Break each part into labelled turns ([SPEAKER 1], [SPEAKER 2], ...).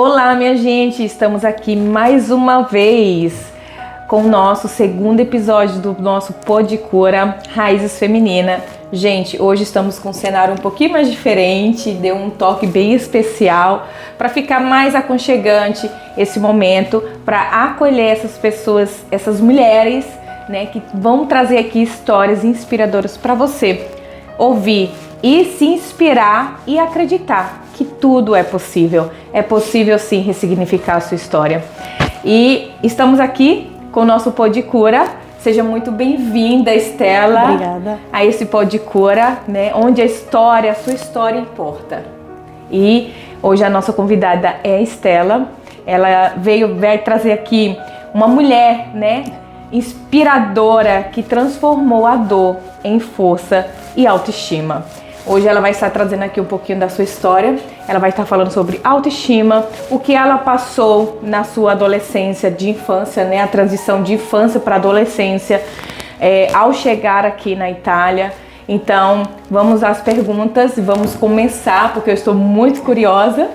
[SPEAKER 1] Olá, minha gente! Estamos aqui mais uma vez com o nosso segundo episódio do nosso Pod Cura Raízes Feminina. Gente, hoje estamos com um cenário um pouquinho mais diferente, deu um toque bem especial para ficar mais aconchegante esse momento, para acolher essas pessoas, essas mulheres, né, que vão trazer aqui histórias inspiradoras para você ouvir e se inspirar e acreditar que tudo é possível. É possível sim ressignificar a sua história. E estamos aqui com o nosso Pod Cura. Seja muito bem-vinda, Estela.
[SPEAKER 2] Obrigada.
[SPEAKER 1] A esse Pod Cura, né, onde a sua história importa. E hoje a nossa convidada é a Estela. Ela vai trazer aqui uma mulher, né, inspiradora que transformou a dor em força e autoestima. Hoje ela vai estar trazendo aqui um pouquinho da sua história. Ela vai estar falando sobre autoestima, o que ela passou na sua adolescência, de infância, né? A transição de infância para adolescência, ao chegar aqui na Itália. Então, vamos às perguntas e vamos começar, porque eu estou muito curiosa.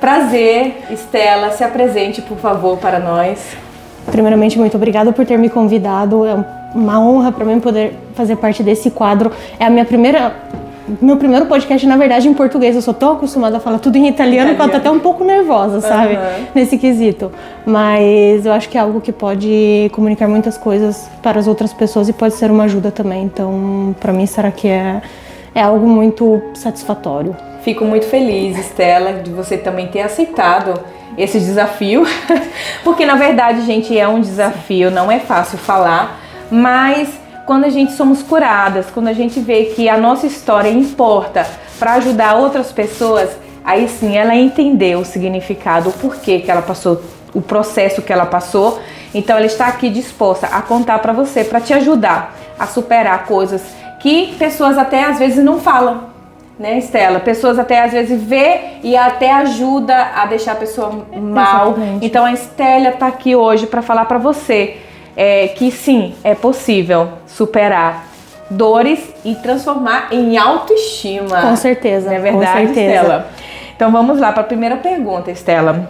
[SPEAKER 1] Prazer, Estela, se apresente, por favor, para nós.
[SPEAKER 2] Primeiramente, muito obrigada por ter me convidado. É uma honra para mim poder fazer parte desse quadro. É meu primeiro podcast, na verdade, em português. Eu sou tão acostumada a falar tudo em italiano que eu tô até um pouco nervosa, sabe? Nesse quesito. Mas eu acho que é algo que pode comunicar muitas coisas para as outras pessoas e pode ser uma ajuda também. Então, para mim, será que é algo muito satisfatório.
[SPEAKER 1] Fico muito feliz, Estela, de você também ter aceitado esse desafio. Porque, na verdade, gente, é um desafio. Não é fácil falar, mas quando a gente somos curadas, quando a gente vê que a nossa história importa para ajudar outras pessoas, aí sim ela entendeu o significado, o porquê que ela passou, o processo que ela passou. Então ela está aqui disposta a contar para você, para te ajudar a superar coisas que pessoas até às vezes não falam, né, Estela? Pessoas até às vezes vê e até ajuda a deixar a pessoa mal.
[SPEAKER 2] Exatamente.
[SPEAKER 1] Então a Estela está aqui hoje para falar para você que sim, é possível superar dores e transformar em autoestima.
[SPEAKER 2] Com certeza.
[SPEAKER 1] Não é verdade,
[SPEAKER 2] com certeza.
[SPEAKER 1] Estela? Então vamos lá para a primeira pergunta, Estela.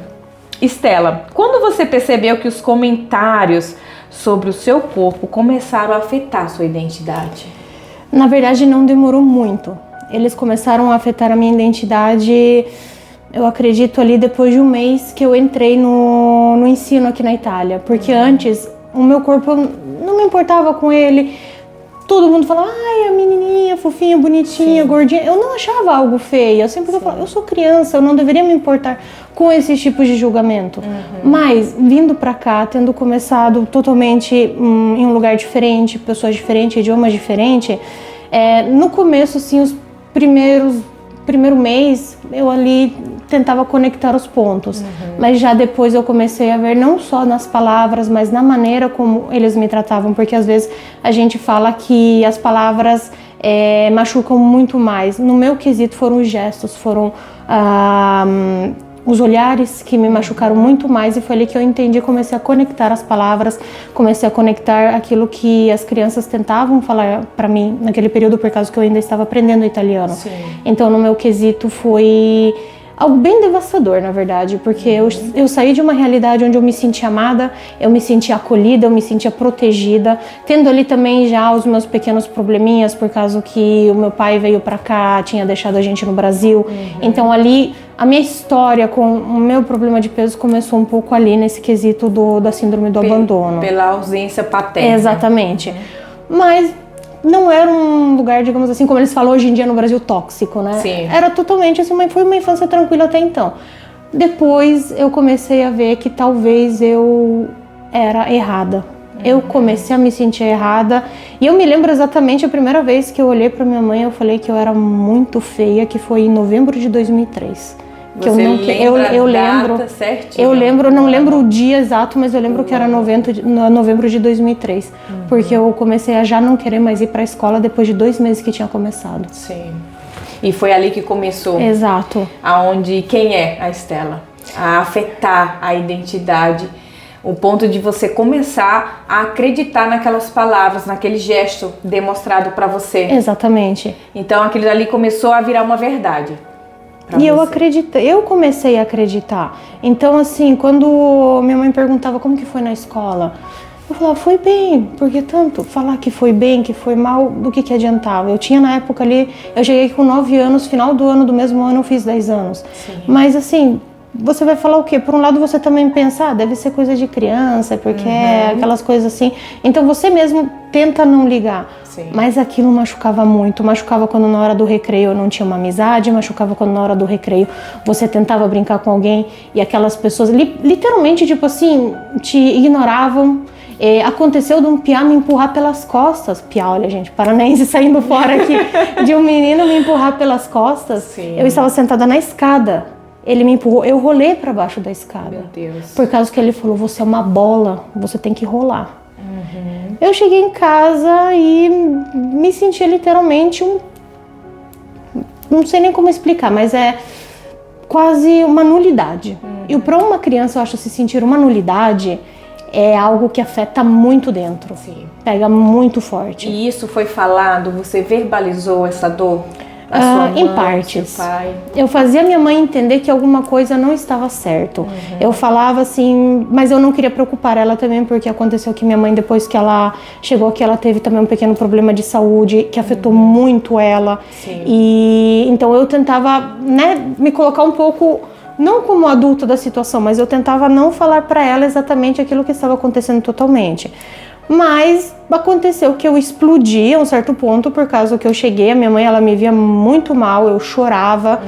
[SPEAKER 1] Estela, quando você percebeu que os comentários sobre o seu corpo começaram a afetar a sua identidade?
[SPEAKER 2] Na verdade, não demorou muito. Eles começaram a afetar a minha identidade, eu acredito, ali depois de um mês que eu entrei no ensino aqui na Itália. Porque antes, o meu corpo, não me importava com ele. Todo mundo falava, ai, a menininha, fofinha, bonitinha, sim, gordinha. Eu não achava algo feio. Eu sempre falava, eu sou criança, eu não deveria me importar com esses tipos de julgamento. Mas, vindo pra cá, tendo começado totalmente em um lugar diferente, pessoas diferentes, idiomas diferentes, no começo, assim, os primeiro mês, eu ali tentava conectar os pontos. Mas já depois eu comecei a ver não só nas palavras, mas na maneira como eles me tratavam. Porque às vezes a gente fala que as palavras machucam muito mais. No meu quesito foram os gestos, foram os olhares que me machucaram muito mais, e foi ali que eu entendi, comecei a conectar as palavras, comecei a conectar aquilo que as crianças tentavam falar para mim naquele período, por causa que eu ainda estava aprendendo italiano. Sim. Então no meu quesito foi algo bem devastador, na verdade, porque eu saí de uma realidade onde eu me sentia amada, eu me sentia acolhida, eu me sentia protegida, tendo ali também já os meus pequenos probleminhas, por causa que o meu pai veio pra cá, tinha deixado a gente no Brasil. Então ali, a minha história com o meu problema de peso começou um pouco ali nesse quesito da síndrome do abandono.
[SPEAKER 1] Pela ausência paterna.
[SPEAKER 2] Exatamente. Mas não era um lugar, digamos assim, como eles falam hoje em dia no Brasil, tóxico, né?
[SPEAKER 1] Sim.
[SPEAKER 2] Era totalmente assim, foi uma infância tranquila até então. Depois eu comecei a ver que talvez eu era errada. Eu comecei a me sentir errada. E eu me lembro exatamente a primeira vez que eu olhei pra minha mãe, eu falei que eu era muito feia, que foi em novembro de 2003. Que
[SPEAKER 1] Você
[SPEAKER 2] eu lembro certinho? Eu lembro, não lembro o dia exato, mas eu lembro que era novembro de 2003. Porque eu comecei a já não querer mais ir para a escola depois de 2 meses que tinha começado.
[SPEAKER 1] Sim. E foi ali que começou.
[SPEAKER 2] Exato.
[SPEAKER 1] Aonde quem é a Estela? A afetar a identidade. O ponto de você começar a acreditar naquelas palavras, naquele gesto demonstrado para você.
[SPEAKER 2] Exatamente.
[SPEAKER 1] Então aquilo ali começou a virar uma verdade.
[SPEAKER 2] E eu comecei a acreditar. Então, assim, quando minha mãe perguntava como que foi na escola, eu falava, foi bem, porque tanto falar que foi bem, que foi mal, do que adiantava? Eu tinha na época ali, eu cheguei com 9 anos, final do ano do mesmo ano eu fiz 10 anos. Sim. Mas assim, você vai falar o quê? Por um lado você também pensa, deve ser coisa de criança, porque é aquelas coisas assim. Então você mesmo tenta não ligar. Sim. Mas aquilo machucava muito. Machucava quando na hora do recreio eu não tinha uma amizade, machucava quando na hora do recreio você tentava brincar com alguém e aquelas pessoas literalmente, tipo assim, te ignoravam. Aconteceu de um piá me empurrar pelas costas. Piá, olha gente, paranaense saindo fora aqui, de um menino me empurrar pelas costas. Sim. Eu estava sentada na escada. Ele me empurrou, eu rolei para baixo da escada. Meu Deus. Por causa que ele falou, você é uma bola, você tem que rolar. Eu cheguei em casa e me senti literalmente não sei nem como explicar, mas é quase uma nulidade. E para uma criança, eu acho, se sentir uma nulidade é algo que afeta muito dentro. Sim. Pega muito forte.
[SPEAKER 1] E isso foi falado? Você verbalizou essa dor? A sua mãe,
[SPEAKER 2] em partes.
[SPEAKER 1] Seu pai?
[SPEAKER 2] Eu fazia minha mãe entender que alguma coisa não estava certo. Eu falava assim, mas eu não queria preocupar ela também, porque aconteceu que minha mãe, depois que ela chegou aqui, ela teve também um pequeno problema de saúde que afetou muito ela. Sim. E então eu tentava, né, me colocar um pouco, não como adulta da situação, mas eu tentava não falar para ela exatamente aquilo que estava acontecendo totalmente. Mas aconteceu que eu explodi a um certo ponto por causa que eu cheguei, a minha mãe, ela me via muito mal, eu chorava,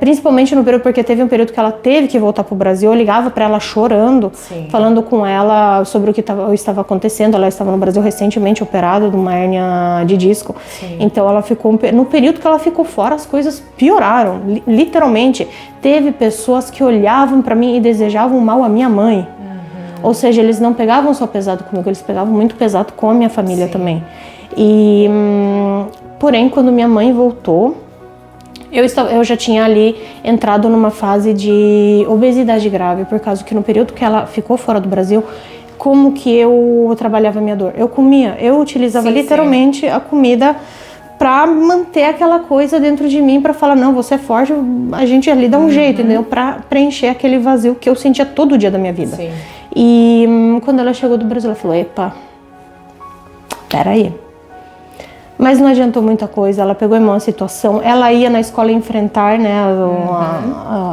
[SPEAKER 2] principalmente no período, porque teve um período que ela teve que voltar pro Brasil, eu ligava para ela chorando, sim, falando com ela sobre o que estava acontecendo. Ela estava no Brasil recentemente operada de uma hérnia de disco, sim, então ela ficou, no período que ela ficou fora, as coisas pioraram, literalmente. Teve pessoas que olhavam para mim e desejavam mal à minha mãe. Ou seja, eles não pegavam só pesado comigo, eles pegavam muito pesado com a minha família, sim, também. E, porém, quando minha mãe voltou, eu já tinha ali entrado numa fase de obesidade grave, por causa que no período que ela ficou fora do Brasil, como que eu trabalhava a minha dor? Eu comia, eu utilizava, sim, literalmente, sim, a comida para manter aquela coisa dentro de mim, para falar, não, você é forte, a gente ali dá um jeito, entendeu? Para preencher aquele vazio que eu sentia todo dia da minha vida. Sim. E quando ela chegou do Brasil, ela falou, epa, peraí. Mas não adiantou muita coisa, ela pegou em mão a situação, ela ia na escola enfrentar, né,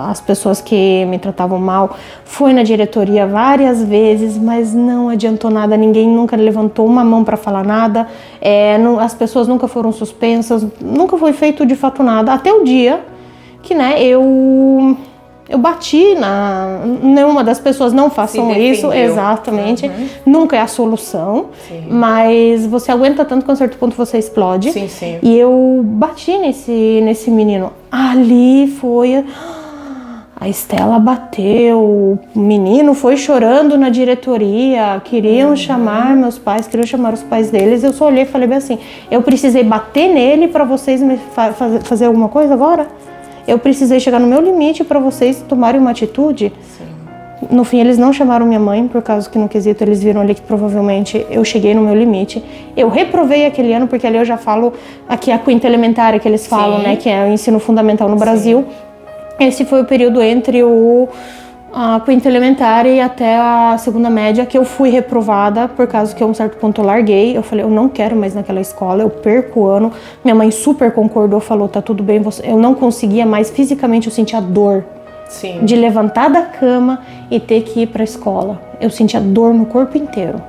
[SPEAKER 2] as pessoas que me tratavam mal, foi na diretoria várias vezes, mas não adiantou nada, ninguém nunca levantou uma mão para falar nada, as pessoas nunca foram suspensas, nunca foi feito de fato nada, até o dia que, né, eu bati nenhuma das pessoas, não façam isso, exatamente, nunca é a solução, sim, mas você aguenta tanto que a um certo ponto você explode, sim, sim. E eu bati nesse menino, ali foi, a Estela bateu, o menino foi chorando na diretoria, queriam chamar meus pais, queriam chamar os pais deles, eu só olhei e falei bem assim, eu precisei bater nele para vocês me fazer alguma coisa agora? Eu precisei chegar no meu limite para vocês tomarem uma atitude. Sim. No fim, eles não chamaram minha mãe, por causa que no quesito eles viram ali que provavelmente eu cheguei no meu limite. Eu reprovei aquele ano, porque ali eu já falo, aqui é a quinta elementar que eles falam, sim, né, que é o ensino fundamental no Brasil. Sim. Esse foi o período entre a quinta elementar e até a segunda média que eu fui reprovada, por causa que a um certo ponto eu larguei. Eu falei, eu não quero mais naquela escola, eu perco o ano. Minha mãe super concordou, falou, tá tudo bem. Eu não conseguia mais, fisicamente eu sentia dor, sim, de levantar da cama e ter que ir pra escola. Eu sentia dor no corpo inteiro.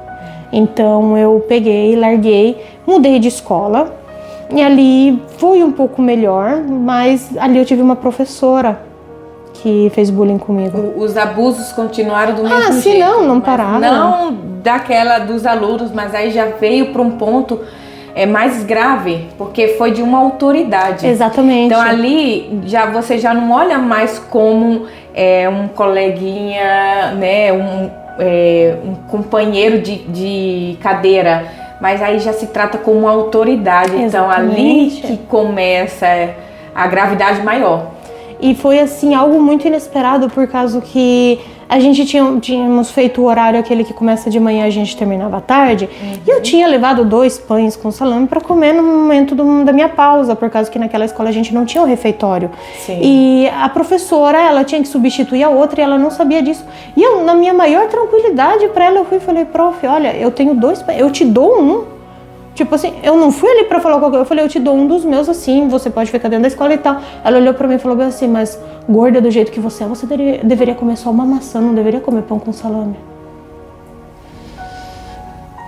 [SPEAKER 2] Então eu peguei, larguei, mudei de escola e ali foi um pouco melhor, mas ali eu tive uma professora que fez bullying comigo.
[SPEAKER 1] Os abusos continuaram do mesmo jeito?
[SPEAKER 2] Sim, não pararam.
[SPEAKER 1] Não daquela dos alunos, mas aí já veio para um ponto mais grave, porque foi de uma autoridade.
[SPEAKER 2] Exatamente.
[SPEAKER 1] Então ali você já não olha mais como um coleguinha, né, um companheiro de cadeira, mas aí já se trata como uma autoridade. Exatamente. Então ali que começa a gravidade maior.
[SPEAKER 2] E foi assim, algo muito inesperado, por causa que a gente tínhamos feito o horário aquele que começa de manhã, a gente terminava à tarde. E eu tinha levado 2 pães com salame para comer no momento da minha pausa, por causa que naquela escola a gente não tinha o refeitório.
[SPEAKER 1] Sim.
[SPEAKER 2] E a professora, ela tinha que substituir a outra e ela não sabia disso. E eu, na minha maior tranquilidade para ela, eu fui e falei: prof, olha, eu tenho 2 pães, eu te dou um. Tipo assim, eu não fui ali pra falar qualquer coisa, eu falei: eu te dou um dos meus assim, você pode ficar dentro da escola e tal. Ela olhou pra mim e falou bem assim: mas gorda do jeito que você é, você deveria comer só uma maçã, não deveria comer pão com salame.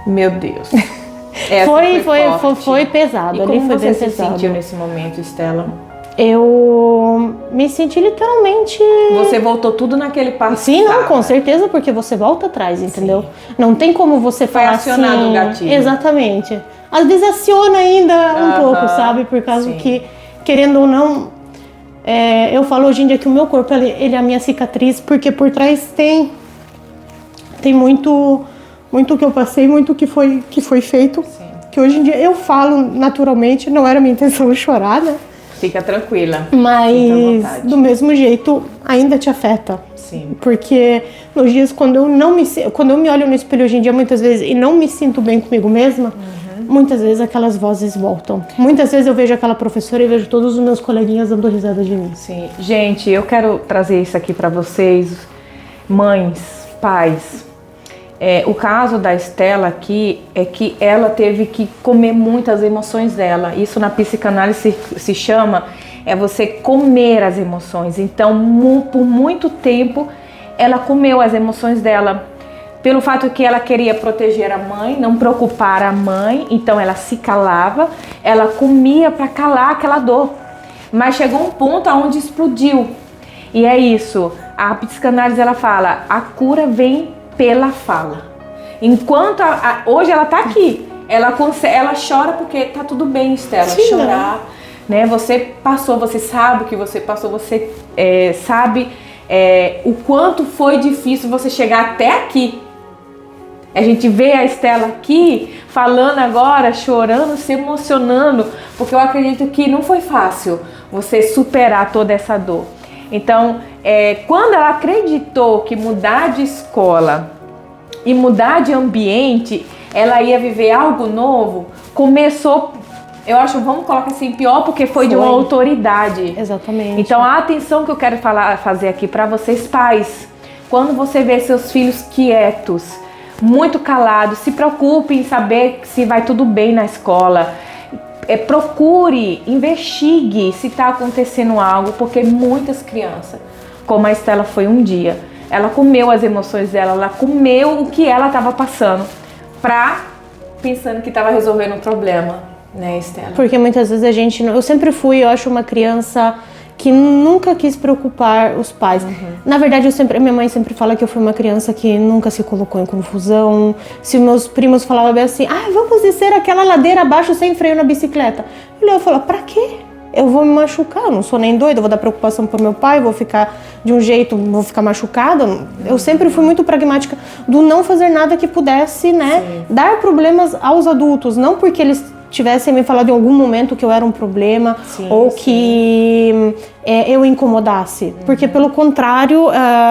[SPEAKER 1] Meu Deus.
[SPEAKER 2] Foi pesado.
[SPEAKER 1] E
[SPEAKER 2] ali
[SPEAKER 1] como
[SPEAKER 2] foi
[SPEAKER 1] você
[SPEAKER 2] bem
[SPEAKER 1] se
[SPEAKER 2] pesado.
[SPEAKER 1] sentiu nesse momento, Estela?
[SPEAKER 2] Eu me senti literalmente...
[SPEAKER 1] Você voltou tudo naquele passado.
[SPEAKER 2] Sim, não, com certeza, porque você volta atrás, entendeu?
[SPEAKER 1] Sim.
[SPEAKER 2] Não tem como você falar
[SPEAKER 1] acionado
[SPEAKER 2] assim...
[SPEAKER 1] o gatilho.
[SPEAKER 2] Exatamente. Às vezes aciona ainda um pouco, sabe? Por causa
[SPEAKER 1] sim.
[SPEAKER 2] que, querendo ou não, eu falo hoje em dia que o meu corpo, ele é a minha cicatriz, porque por trás tem muito que eu passei, muito que foi feito.
[SPEAKER 1] Sim.
[SPEAKER 2] Que hoje em dia eu falo naturalmente, não era minha intenção chorar, né?
[SPEAKER 1] Fica tranquila.
[SPEAKER 2] Mas do mesmo jeito ainda te afeta.
[SPEAKER 1] Sim.
[SPEAKER 2] Porque nos dias quando eu me olho no espelho hoje em dia muitas vezes e não me sinto bem comigo mesma, muitas vezes aquelas vozes voltam. Muitas vezes eu vejo aquela professora e vejo todos os meus coleguinhas dando risada de mim.
[SPEAKER 1] Sim. Gente, eu quero trazer isso aqui para vocês, mães, pais. O caso da Estela aqui é que ela teve que comer muitas emoções dela. Isso na psicanálise se chama você comer as emoções. Então, por muito tempo, ela comeu as emoções dela. Pelo fato que ela queria proteger a mãe, não preocupar a mãe, então ela se calava, ela comia para calar aquela dor. Mas chegou um ponto onde explodiu. E é isso. A psicanálise, ela fala, a cura vem pela fala. Enquanto hoje ela tá aqui, ela chora porque tá tudo bem, Estela,
[SPEAKER 2] sim,
[SPEAKER 1] chorar, né? Você passou, você sabe o que você passou, você sabe o quanto foi difícil você chegar até aqui. A gente vê a Estela aqui falando agora, chorando, se emocionando, porque eu acredito que não foi fácil você superar toda essa dor. Então, quando ela acreditou que mudar de escola e mudar de ambiente, ela ia viver algo novo, começou, eu acho, vamos colocar assim, pior, porque foi de uma autoridade.
[SPEAKER 2] Exatamente.
[SPEAKER 1] Então, a atenção que eu quero fazer aqui para vocês, pais, quando você vê seus filhos quietos, muito calados, se preocupe em saber se vai tudo bem na escola. Procure, investigue se está acontecendo algo, porque muitas crianças, como a Estela foi um dia, ela comeu as emoções dela, ela comeu o que ela estava passando, pensando que estava resolvendo um problema, né, Estela?
[SPEAKER 2] Porque muitas vezes eu sempre fui, eu acho, uma criança que nunca quis preocupar os pais. Na verdade, minha mãe sempre fala que eu fui uma criança que nunca se colocou em confusão. Se meus primos falavam bem assim, vamos descer aquela ladeira abaixo sem freio na bicicleta. Eu falava, pra quê? Eu vou me machucar, eu não sou nem doida, eu vou dar preocupação pro meu pai, vou ficar de um jeito, vou ficar machucada. Eu sempre fui muito pragmática do não fazer nada que pudesse, né, dar problemas aos adultos, não porque eles tivessem me falado em algum momento que eu era um problema que eu incomodasse. Porque, pelo contrário,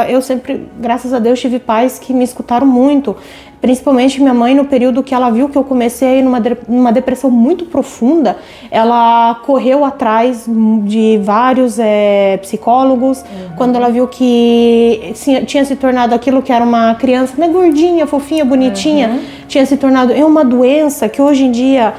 [SPEAKER 2] eu sempre, graças a Deus, tive pais que me escutaram muito. Principalmente minha mãe, no período que ela viu que eu comecei a ir numa depressão muito profunda, ela correu atrás de vários psicólogos. Quando ela viu que tinha se tornado aquilo que era uma criança, né, gordinha, fofinha, bonitinha, tinha se tornado uma doença que hoje em dia,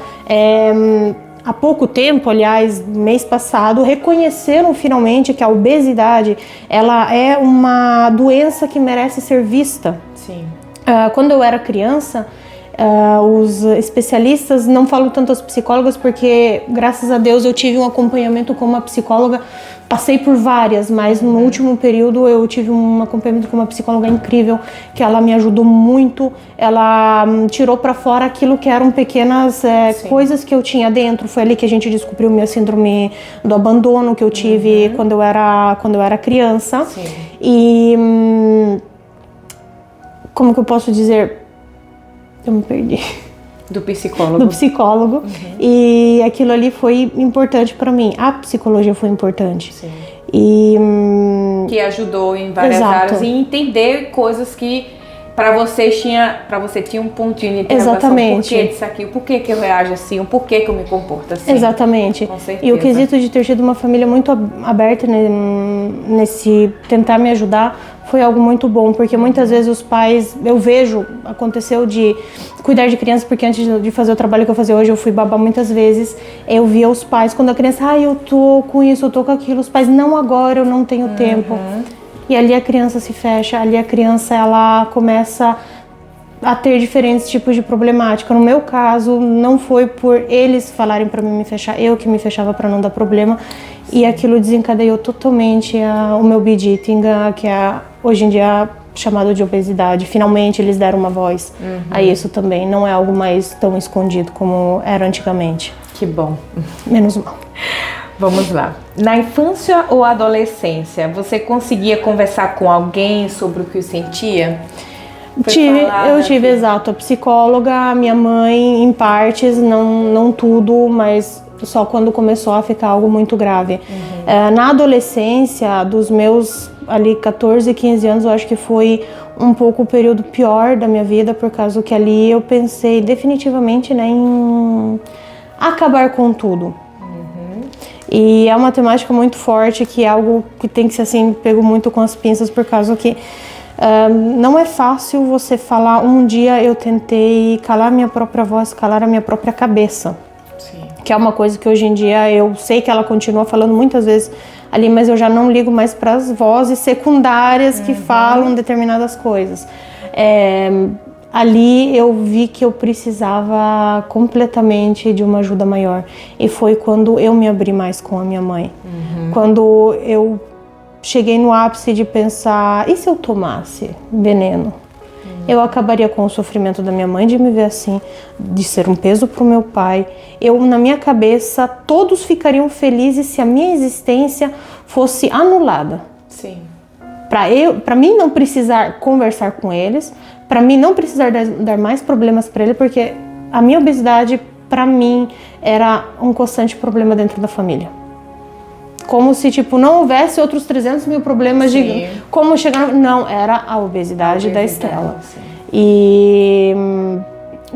[SPEAKER 2] há pouco tempo, aliás, mês passado, reconheceram finalmente que a obesidade, ela é uma doença que merece ser vista.
[SPEAKER 1] Sim.
[SPEAKER 2] Quando eu era criança, os especialistas, não falo tanto as psicólogas, porque graças a Deus eu tive um acompanhamento com uma psicóloga, passei por várias, mas no último período eu tive um acompanhamento com uma psicóloga incrível, que ela me ajudou muito, ela tirou pra fora aquilo que eram pequenas coisas que eu tinha dentro. Foi ali que a gente descobriu minha síndrome do abandono, que eu tive quando eu era criança.
[SPEAKER 1] Sim.
[SPEAKER 2] E como que eu posso dizer? Eu me perdi.
[SPEAKER 1] Do psicólogo.
[SPEAKER 2] Do psicólogo. E aquilo ali foi importante pra mim. A psicologia foi importante.
[SPEAKER 1] Sim.
[SPEAKER 2] E
[SPEAKER 1] que ajudou em várias
[SPEAKER 2] Exato.
[SPEAKER 1] áreas e entender coisas que para você tinha um pontinho de interrogação.
[SPEAKER 2] Exatamente.
[SPEAKER 1] Por que disso aqui? Por que eu reajo assim? O porquê que eu me comporto assim?
[SPEAKER 2] Exatamente.
[SPEAKER 1] Com certeza.
[SPEAKER 2] E o quesito de ter tido uma família muito aberta nesse tentar me ajudar foi algo muito bom, porque muitas vezes os pais, eu vejo, aconteceu de cuidar de crianças, porque antes de fazer o trabalho que eu fazia hoje, eu fui babá muitas vezes, eu via os pais, quando a criança, eu tô com isso, eu tô com aquilo, os pais, não agora, eu não tenho tempo. E ali a criança se fecha, ali a criança, ela começa a ter diferentes tipos de problemática. No meu caso, não foi por eles falarem para mim me fechar, eu que me fechava para não dar problema. E aquilo desencadeou totalmente o meu bid eating, que é hoje em dia chamado de obesidade. Finalmente eles deram uma voz a isso também. Não é algo mais tão escondido como era antigamente.
[SPEAKER 1] Que bom.
[SPEAKER 2] Menos mal.
[SPEAKER 1] Vamos lá. Na infância ou adolescência, você conseguia conversar com alguém sobre o que sentia?
[SPEAKER 2] Eu tive, exato, a psicóloga, minha mãe, em partes, não tudo, mas só quando começou a ficar algo muito grave. Na adolescência, dos meus ali 14, 15 anos, eu acho que foi um pouco o período pior da minha vida, por causa que ali eu pensei definitivamente, né, em acabar com tudo. E é uma temática muito forte, que é algo que tem que ser assim, pego muito com as pinças, por causa que não é fácil você falar, um dia eu tentei calar minha própria voz, calar a minha própria cabeça.
[SPEAKER 1] Sim.
[SPEAKER 2] Que é uma coisa que hoje em dia eu sei que ela continua falando muitas vezes ali, mas eu já não ligo mais para as vozes secundárias que falam determinadas coisas. Ali eu vi que eu precisava completamente de uma ajuda maior. E foi quando eu me abri mais com a minha mãe. Quando eu cheguei no ápice de pensar, e se eu tomasse veneno? Eu acabaria com o sofrimento da minha mãe de me ver assim, de ser um peso para o meu pai. Na minha cabeça, todos ficariam felizes se a minha existência fosse anulada.
[SPEAKER 1] Sim.
[SPEAKER 2] Para mim não precisar conversar com eles, para mim não precisar dar mais problemas para ele, porque a minha obesidade, para mim, era um constante problema dentro da família. Como se, não houvesse outros 300 mil problemas de como chegar... Não, era a obesidade da Estela.
[SPEAKER 1] Sim.
[SPEAKER 2] E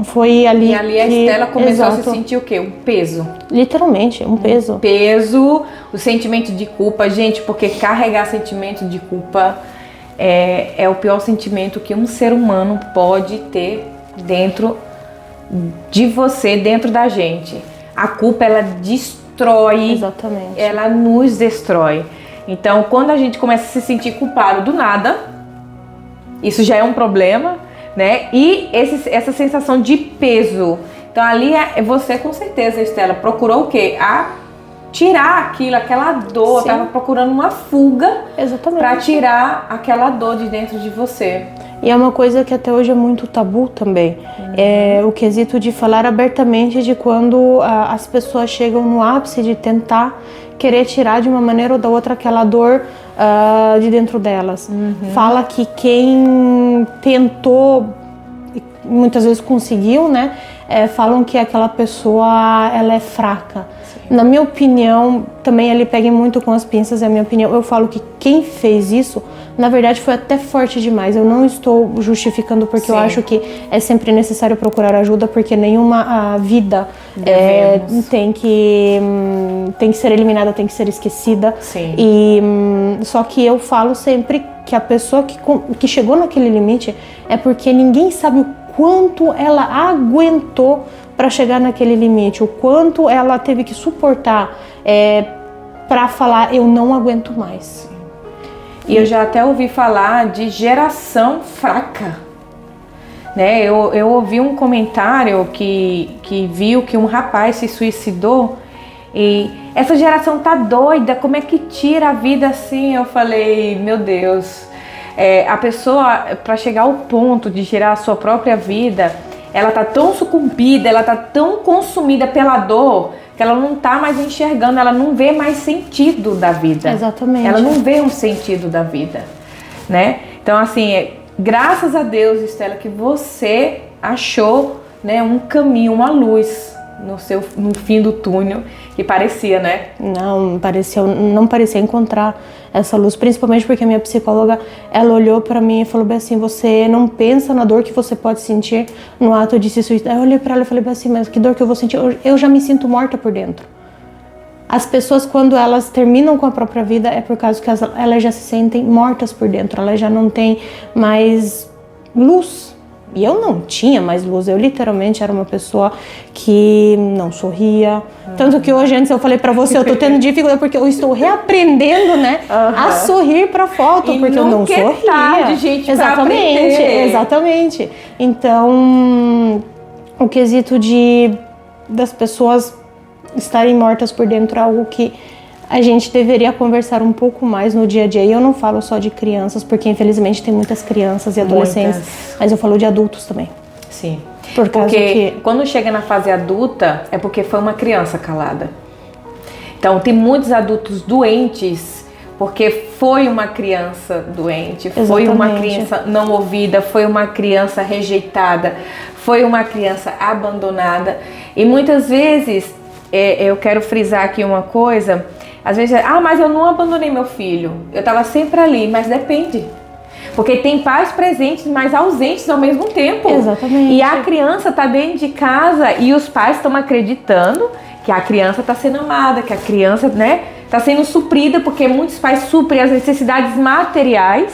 [SPEAKER 2] foi ali
[SPEAKER 1] que... E ali a Estela começou a se sentir o quê? Um peso.
[SPEAKER 2] Literalmente, um peso.
[SPEAKER 1] Um peso, o sentimento de culpa. Gente, porque carregar sentimento de culpa é o pior sentimento que um ser humano pode ter dentro de você, dentro da gente. A culpa, ela destrói.
[SPEAKER 2] Exatamente.
[SPEAKER 1] Ela nos destrói. Então, quando a gente começa a se sentir culpado do nada, isso já é um problema, né? E essa sensação de peso. Então, ali você, com certeza, Estela, procurou o quê? Tirar aquilo, aquela dor.
[SPEAKER 2] Sim.
[SPEAKER 1] Tava procurando uma fuga.
[SPEAKER 2] Exatamente.
[SPEAKER 1] Para tirar aquela dor de dentro de você.
[SPEAKER 2] E é uma coisa que até hoje é muito tabu também. É o quesito de falar abertamente de quando as pessoas chegam no ápice de tentar querer tirar de uma maneira ou da outra aquela dor de dentro delas. Fala que quem tentou, muitas vezes conseguiu, né? Falam que aquela pessoa, ela é fraca. Na minha opinião, também ali peguem muito com as pinças, é a minha opinião. Eu falo que quem fez isso, na verdade, foi até forte demais. Eu não estou justificando, porque eu acho que é sempre necessário procurar ajuda, porque nenhuma vida tem que ser eliminada, tem que ser esquecida.
[SPEAKER 1] Sim.
[SPEAKER 2] E só que eu falo sempre que a pessoa que chegou naquele limite é porque ninguém sabe o quanto ela aguentou para chegar naquele limite, o quanto ela teve que suportar para falar, eu não aguento mais.
[SPEAKER 1] E eu já até ouvi falar de geração fraca, né? Eu ouvi um comentário que viu que um rapaz se suicidou e essa geração tá doida, como é que tira a vida assim? Eu falei, meu Deus, a pessoa, para chegar ao ponto de tirar a sua própria vida, ela tá tão sucumbida, ela tá tão consumida pela dor, que ela não tá mais enxergando, ela não vê mais sentido da vida.
[SPEAKER 2] Exatamente.
[SPEAKER 1] Ela não vê um sentido da vida, né? Então, assim, graças a Deus, Estela, que você achou, né, um caminho, uma luz no fim do túnel, que parecia, né?
[SPEAKER 2] Não parecia encontrar essa luz, principalmente porque a minha psicóloga, ela olhou pra mim e falou bem assim, você não pensa na dor que você pode sentir no ato de se suicidar. Eu olhei pra ela e falei bem assim, mas que dor que eu vou sentir? Eu já me sinto morta por dentro. As pessoas, quando elas terminam com a própria vida, é por causa que elas já se sentem mortas por dentro, elas já não têm mais luz. E eu não tinha mais luz, eu literalmente era uma pessoa que não sorria. Tanto que hoje, antes eu falei pra você, eu tô tendo dificuldade porque eu estou reaprendendo, né, a sorrir pra foto,
[SPEAKER 1] e
[SPEAKER 2] porque eu não sorria.
[SPEAKER 1] Tarde, gente,
[SPEAKER 2] Exatamente. Então, o quesito das pessoas estarem mortas por dentro é algo que a gente deveria conversar um pouco mais no dia a dia. E eu não falo só de crianças, porque infelizmente tem muitas crianças e adolescentes, mas eu falo de adultos também.
[SPEAKER 1] Sim.
[SPEAKER 2] Porque
[SPEAKER 1] quando chega na fase adulta, é porque foi uma criança calada. Então, tem muitos adultos doentes porque foi uma criança doente, foi uma criança não ouvida, foi uma criança rejeitada, foi uma criança abandonada. E muitas vezes, eu quero frisar aqui uma coisa, às vezes, mas eu não abandonei meu filho, eu estava sempre ali, mas depende. Porque tem pais presentes, mas ausentes ao mesmo tempo.
[SPEAKER 2] Exatamente.
[SPEAKER 1] E a criança está dentro de casa e os pais estão acreditando que a criança está sendo amada, que a criança, né, está sendo suprida, porque muitos pais suprem as necessidades materiais,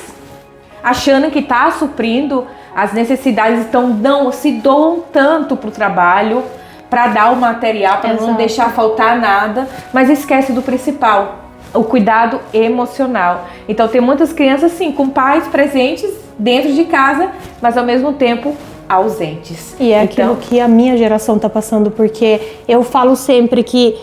[SPEAKER 1] achando que está suprindo as necessidades, então se doam tanto para o trabalho, para dar o material, para não deixar faltar nada, mas esquece do principal, o cuidado emocional. Então tem muitas crianças assim, com pais presentes dentro de casa, mas ao mesmo tempo ausentes.
[SPEAKER 2] E é aquilo que a minha geração está passando, porque eu falo sempre que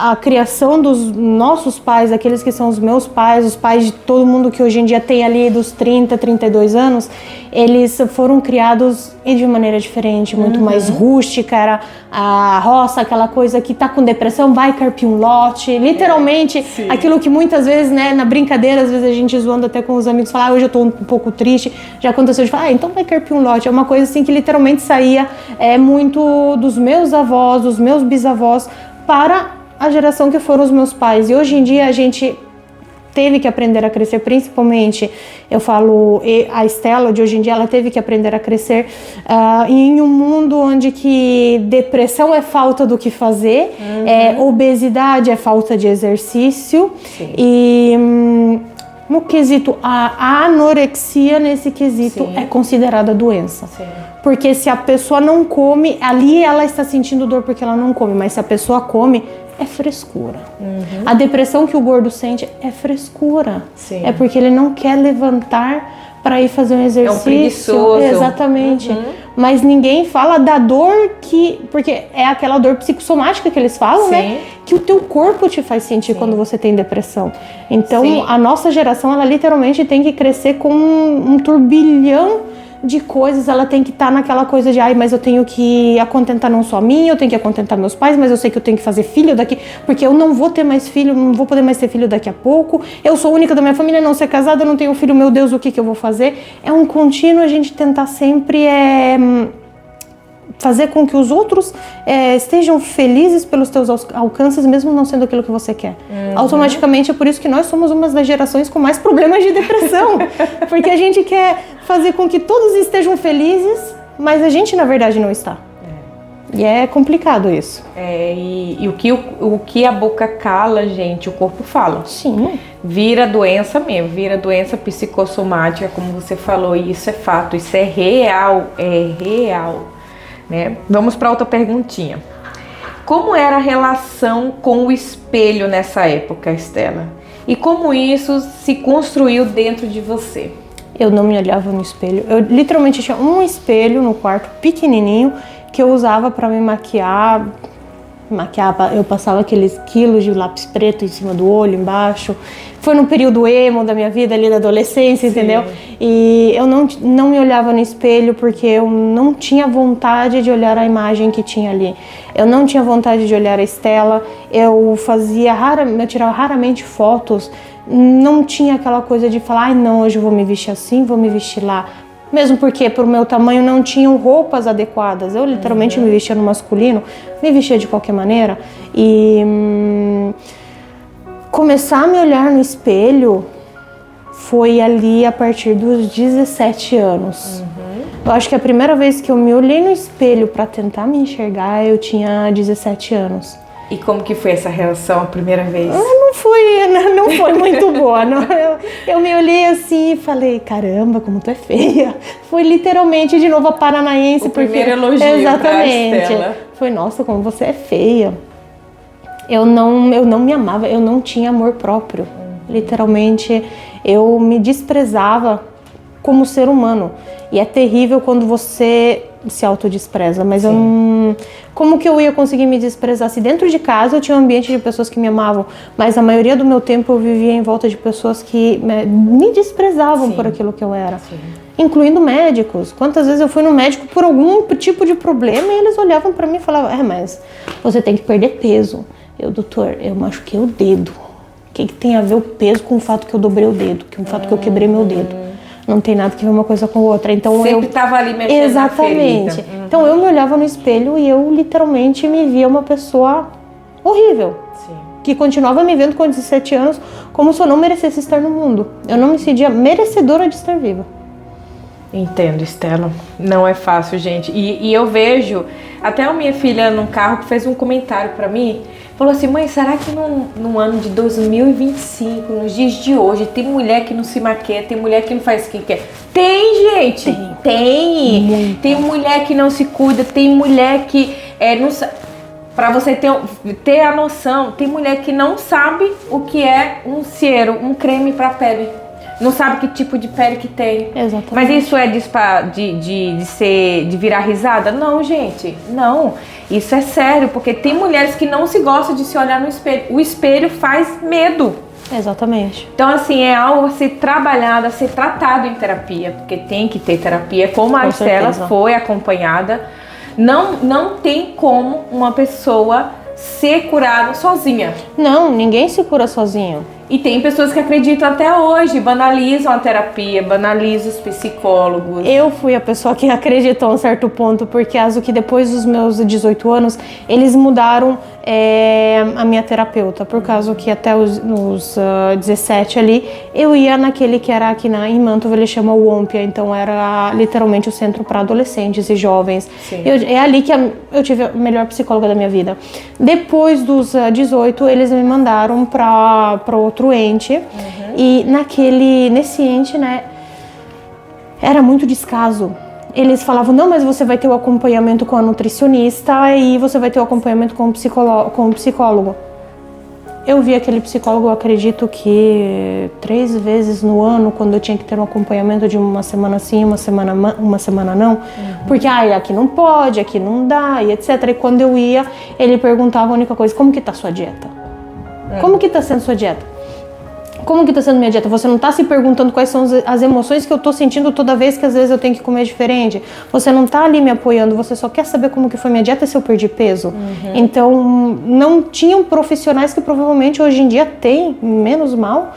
[SPEAKER 2] a criação dos nossos pais, aqueles que são os meus pais, os pais de todo mundo que hoje em dia tem ali dos 30, 32 anos, eles foram criados de maneira diferente, muito mais rústica, era a roça, aquela coisa que tá com depressão, vai carpir um lote, literalmente, aquilo que muitas vezes, né, na brincadeira, às vezes a gente zoando até com os amigos, fala, hoje eu tô um pouco triste, já aconteceu de falar, então vai carpir um lote, é uma coisa assim que literalmente saía muito dos meus avós, dos meus bisavós, para a geração que foram os meus pais. E hoje em dia a gente teve que aprender a crescer, principalmente, eu falo, a Estela de hoje em dia, ela teve que aprender a crescer em um mundo onde que depressão é falta do que fazer, obesidade é falta de exercício. Sim. E no quesito, a anorexia nesse quesito é considerada doença. Sim. Porque se a pessoa não come, ali ela está sentindo dor porque ela não come, mas se a pessoa come, é frescura. A depressão que o gordo sente é frescura. Sim. É porque ele não quer levantar para ir fazer um exercício.
[SPEAKER 1] É um preguiçoso.
[SPEAKER 2] Exatamente. Mas ninguém fala da dor porque é aquela dor psicossomática que eles falam, né? Que o teu corpo te faz sentir quando você tem depressão. Então, a nossa geração, ela literalmente tem que crescer com um turbilhão de coisas, ela tem que estar naquela coisa de mas eu tenho que acontentar não só a mim, eu tenho que acontentar meus pais, mas eu sei que eu tenho que fazer filho daqui, porque eu não vou ter mais filho, não vou poder mais ter filho daqui a pouco, eu sou a única da minha família, não ser casada, eu não tenho filho, meu Deus, o que eu vou fazer? É um contínuo a gente tentar sempre fazer com que os outros estejam felizes pelos teus alcances, mesmo não sendo aquilo que você quer. Automaticamente é por isso que nós somos uma das gerações com mais problemas de depressão, porque a gente quer fazer com que todos estejam felizes, mas a gente na verdade não está. E é complicado isso.
[SPEAKER 1] E o que a boca cala, gente, o corpo fala.
[SPEAKER 2] Sim.
[SPEAKER 1] Vira doença mesmo, vira doença psicossomática, como você falou, e isso é fato, isso é real, né? Vamos para outra perguntinha. Como era a relação com o espelho nessa época, Estela? E como isso se construiu dentro de você?
[SPEAKER 2] Eu não me olhava no espelho. Eu literalmente tinha um espelho no quarto pequenininho que eu usava para me maquiar. Eu passava aqueles quilos de lápis preto em cima do olho, embaixo. Foi no período emo da minha vida, ali da adolescência, entendeu? E eu não me olhava no espelho porque eu não tinha vontade de olhar a imagem que tinha ali. Eu não tinha vontade de olhar a Estela. Eu tirava raramente fotos. Não tinha aquela coisa de falar, não, hoje eu vou me vestir assim, vou me vestir lá. Mesmo porque pro meu tamanho não tinham roupas adequadas. Eu literalmente me vestia no masculino, me vestia de qualquer maneira. E começar a me olhar no espelho foi ali a partir dos 17 anos. Eu acho que a primeira vez que eu me olhei no espelho para tentar me enxergar, eu tinha 17 anos.
[SPEAKER 1] E como que foi essa relação a primeira vez?
[SPEAKER 2] Não foi muito boa. Não. Eu me olhei assim e falei, caramba, como tu é feia. Foi literalmente de novo a paranaense.
[SPEAKER 1] O primeiro elogio.
[SPEAKER 2] Exatamente.
[SPEAKER 1] Pra Estela.
[SPEAKER 2] Foi, nossa, como você é feia. Eu não me amava, eu não tinha amor próprio. Literalmente, eu me desprezava como ser humano. E é terrível quando você se autodespreza, mas eu não... Como que eu ia conseguir me desprezar? Se dentro de casa eu tinha um ambiente de pessoas que me amavam, mas a maioria do meu tempo eu vivia em volta de pessoas que me desprezavam por aquilo que eu era. Incluindo médicos. Quantas vezes eu fui no médico por algum tipo de problema e eles olhavam pra mim e falavam, mas você tem que perder peso. Doutor, eu machuquei o dedo. O que tem a ver o peso com o fato que eu dobrei o dedo, com o fato que eu quebrei meu dedo? Não tem nada que ver uma coisa com a outra. Então
[SPEAKER 1] sempre estava ali mexendo.
[SPEAKER 2] Exatamente.
[SPEAKER 1] Na ferida.
[SPEAKER 2] Então eu me olhava no espelho e eu literalmente me via uma pessoa horrível.
[SPEAKER 1] Sim.
[SPEAKER 2] Que continuava me vendo com 17 anos como se eu não merecesse estar no mundo. Eu não me sentia merecedora de estar viva.
[SPEAKER 1] Entendo, Estela. Não é fácil, gente. E eu vejo, até a minha filha no carro que fez um comentário pra mim, falou assim, mãe, será que no ano de 2025, nos dias de hoje, tem mulher que não se maquia, tem mulher que não faz skincare? Tem, gente! Tem! Tem mulher que não se cuida, tem mulher que não sabe. Pra você ter a noção, tem mulher que não sabe o que é um cero, um creme pra pele. Não sabe que tipo de pele que tem.
[SPEAKER 2] Exatamente.
[SPEAKER 1] Mas isso é de virar risada? Não, gente. Não. Isso é sério, porque tem mulheres que não se gostam de se olhar no espelho. O espelho faz medo.
[SPEAKER 2] Exatamente.
[SPEAKER 1] Então, assim, é algo a ser trabalhado, a ser tratado em terapia. Porque tem que ter terapia. Como a Estela foi acompanhada, não tem como uma pessoa ser curada sozinha.
[SPEAKER 2] Não, ninguém se cura sozinho.
[SPEAKER 1] E tem pessoas que acreditam até hoje, banalizam a terapia, banalizam os psicólogos.
[SPEAKER 2] Eu fui a pessoa que acreditou a um certo ponto, porque acho que depois dos meus 18 anos, eles mudaram a minha terapeuta, por causa que até os 17 ali, eu ia naquele que era aqui em Mantova, ele chama o Ompia, então era literalmente o centro para adolescentes e jovens. É ali que eu tive a melhor psicóloga da minha vida. Depois dos 18, eles me mandaram para outro ente, e nesse ente, né, era muito descaso. Eles falavam, não, mas você vai ter o acompanhamento com a nutricionista e você vai ter o acompanhamento com o psicólogo. Eu vi aquele psicólogo, eu acredito que 3 vezes no ano, quando eu tinha que ter um acompanhamento de uma semana sim, uma semana não. Porque, aqui não pode, aqui não dá, e etc. E quando eu ia, ele perguntava a única coisa, como que tá a sua dieta? Como que tá sendo a sua dieta? Como que tá sendo minha dieta? Você não tá se perguntando quais são as emoções que eu tô sentindo toda vez que às vezes eu tenho que comer diferente. Você não tá ali me apoiando, você só quer saber como que foi minha dieta e se eu perdi peso. Então, não tinham profissionais que provavelmente hoje em dia tem, menos mal,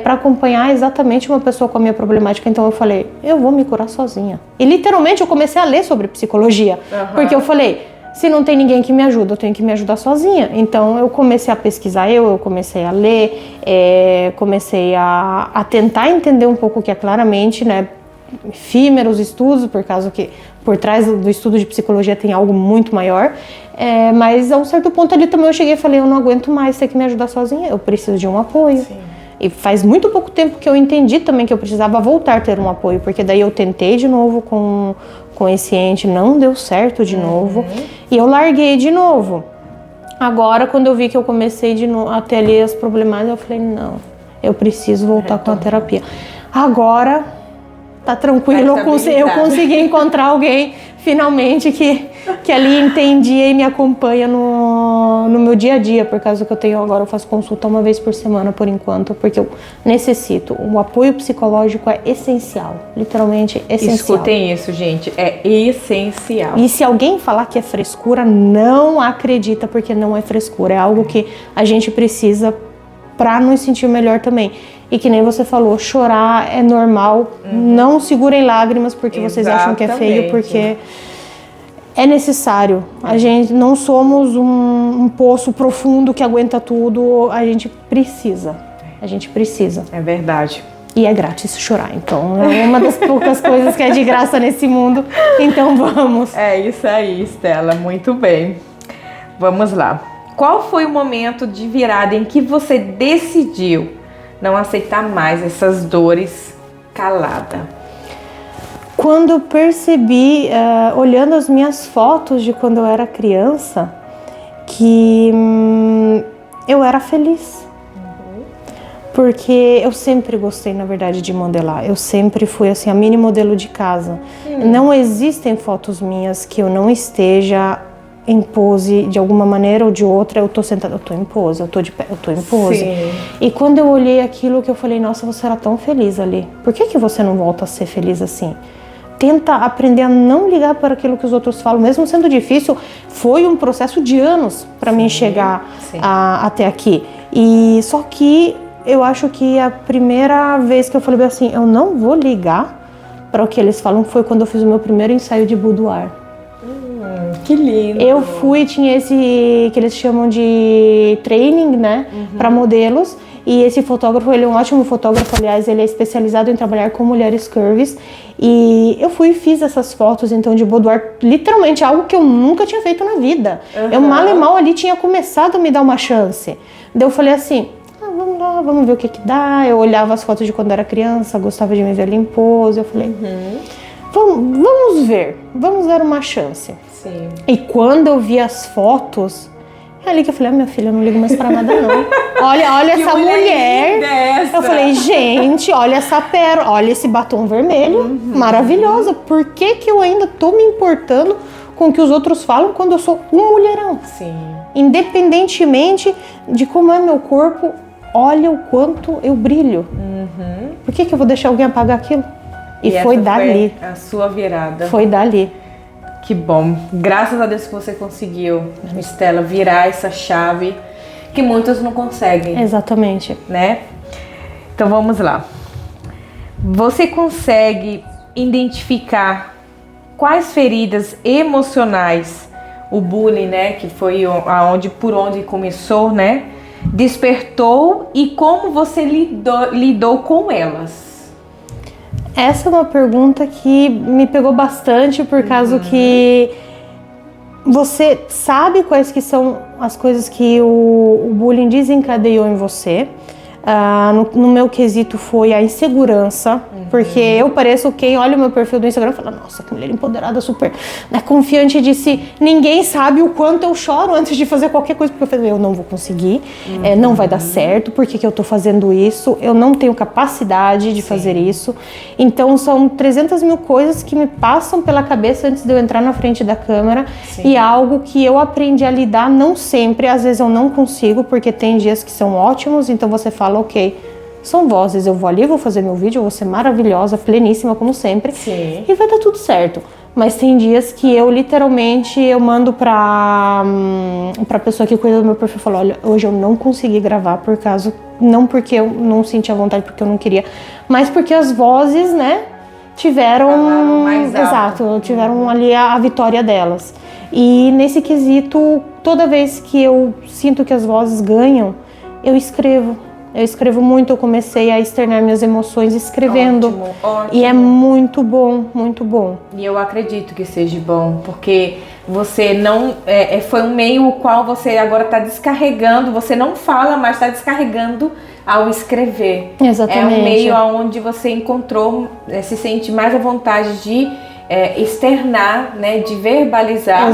[SPEAKER 2] para acompanhar exatamente uma pessoa com a minha problemática. Então eu falei, eu vou me curar sozinha. E literalmente eu comecei a ler sobre psicologia. Porque eu falei, se não tem ninguém que me ajuda, eu tenho que me ajudar sozinha. Então eu comecei a pesquisar, eu comecei a ler, comecei a tentar entender um pouco o que é claramente, né, efímeros estudos, por causa que por trás do estudo de psicologia tem algo muito maior. Mas a um certo ponto ali também eu cheguei e falei, eu não aguento mais ter que me ajudar sozinha, eu preciso de um apoio. Sim. E faz muito pouco tempo que eu entendi também que eu precisava voltar a ter um apoio, porque daí eu tentei de novo com esse ente, não deu certo de novo, e eu larguei de novo. Agora, quando eu vi que eu comecei a ter ali as problemáticas, eu falei, não, eu preciso voltar com a terapia. Agora, tá tranquilo, eu consegui encontrar alguém, finalmente, que ali entendia e me acompanha no meu dia a dia, por causa que eu faço consulta uma vez por semana, por enquanto, porque eu necessito. O apoio psicológico é essencial, literalmente essencial.
[SPEAKER 1] Escutem isso, gente, é essencial.
[SPEAKER 2] E se alguém falar que é frescura, não acredita, porque não é frescura, é algo que a gente precisa pra nos sentir melhor também. E que nem você falou, chorar é normal, não segurem lágrimas porque vocês acham que é feio, porque é necessário. A gente não somos um poço profundo que aguenta tudo, a gente precisa.
[SPEAKER 1] É verdade.
[SPEAKER 2] E é grátis chorar, então é uma das poucas coisas que é de graça nesse mundo, então vamos.
[SPEAKER 1] É isso aí, Estela, muito bem. Vamos lá. Qual foi o momento de virada em que você decidiu não aceitar mais essas dores calada?
[SPEAKER 2] Quando eu percebi, olhando as minhas fotos de quando eu era criança, que eu era feliz. Porque eu sempre gostei, na verdade, de modelar. Eu sempre fui, assim, a mini modelo de casa. Não existem fotos minhas que eu não esteja em pose de alguma maneira ou de outra. Eu tô sentada, eu tô em pose, eu tô de pé, eu tô em pose.
[SPEAKER 1] Sim.
[SPEAKER 2] E quando eu olhei aquilo que eu falei, nossa, você era tão feliz ali. Por que você não volta a ser feliz assim? Tenta aprender a não ligar para aquilo que os outros falam, mesmo sendo difícil. Foi um processo de anos para mim chegar até aqui. E só que eu acho que a primeira vez que eu falei assim, eu não vou ligar para o que eles falam, foi quando eu fiz o meu primeiro ensaio de boudoir.
[SPEAKER 1] Que lindo!
[SPEAKER 2] Eu fui, tinha esse que eles chamam de training, né, para modelos. E esse fotógrafo, ele é um ótimo fotógrafo, aliás, ele é especializado em trabalhar com mulheres curves. E eu fui e fiz essas fotos, então, de boudoir, literalmente algo que eu nunca tinha feito na vida. Eu mal e mal ali tinha começado a me dar uma chance. Daí eu falei assim, vamos lá, vamos ver o que dá. Eu olhava as fotos de quando era criança, gostava de me ver ali em pose. Eu falei, vamos dar uma chance.
[SPEAKER 1] Sim.
[SPEAKER 2] E quando eu vi as fotos, é ali que eu falei, minha filha, eu não ligo mais pra nada não. Olha essa mulher. Eu falei, gente, olha essa pérola, olha esse batom vermelho, maravilhosa. Por que eu ainda tô me importando com o que os outros falam quando eu sou um mulherão?
[SPEAKER 1] Sim.
[SPEAKER 2] Independentemente de como é meu corpo, olha o quanto eu brilho. Por que eu vou deixar alguém apagar aquilo? E foi dali.
[SPEAKER 1] Foi a sua virada.
[SPEAKER 2] Foi dali.
[SPEAKER 1] Que bom. Graças a Deus que você conseguiu, Estela, virar essa chave que muitos não conseguem.
[SPEAKER 2] Exatamente.
[SPEAKER 1] Né? Então vamos lá. Você consegue identificar quais feridas emocionais o bullying, né, que foi por onde começou, né, despertou e como você lidou com elas?
[SPEAKER 2] Essa é uma pergunta que me pegou bastante por causa que você sabe quais que são as coisas que o bullying desencadeou em você. No meu quesito foi a insegurança, porque eu pareço quem olha o meu perfil do Instagram e fala, nossa, que mulher empoderada, super, né, confiante de si. Ninguém sabe o quanto eu choro antes de fazer qualquer coisa, porque eu falei, eu não vou conseguir, não vai dar certo, por que eu tô fazendo isso? Eu não tenho capacidade de fazer isso. Então são 300 mil coisas que me passam pela cabeça antes de eu entrar na frente da câmera. E é algo que eu aprendi a lidar, não sempre, às vezes eu não consigo, porque tem dias que são ótimos, então você fala, ok, são vozes, eu vou ali, vou fazer meu vídeo, eu vou ser maravilhosa, pleníssima como sempre, e vai dar tudo certo. Mas tem dias que eu literalmente, eu mando pra pessoa que cuida do meu perfil, falo, olha, hoje eu não consegui gravar por causa, não porque eu não senti a vontade, porque eu não queria, mas porque as vozes, né, tiveram
[SPEAKER 1] mais alto.
[SPEAKER 2] Tiveram ali a vitória delas. E nesse quesito, toda vez que eu sinto que as vozes ganham, eu escrevo. Eu escrevo muito, eu comecei a externar minhas emoções escrevendo.
[SPEAKER 1] Ótimo.
[SPEAKER 2] E é muito bom, muito bom.
[SPEAKER 1] E eu acredito que seja bom, porque você não... foi um meio o qual você agora está descarregando, você não fala, mas está descarregando ao escrever.
[SPEAKER 2] Exatamente.
[SPEAKER 1] É um meio onde você encontrou, se sente mais à vontade de externar, né, de verbalizar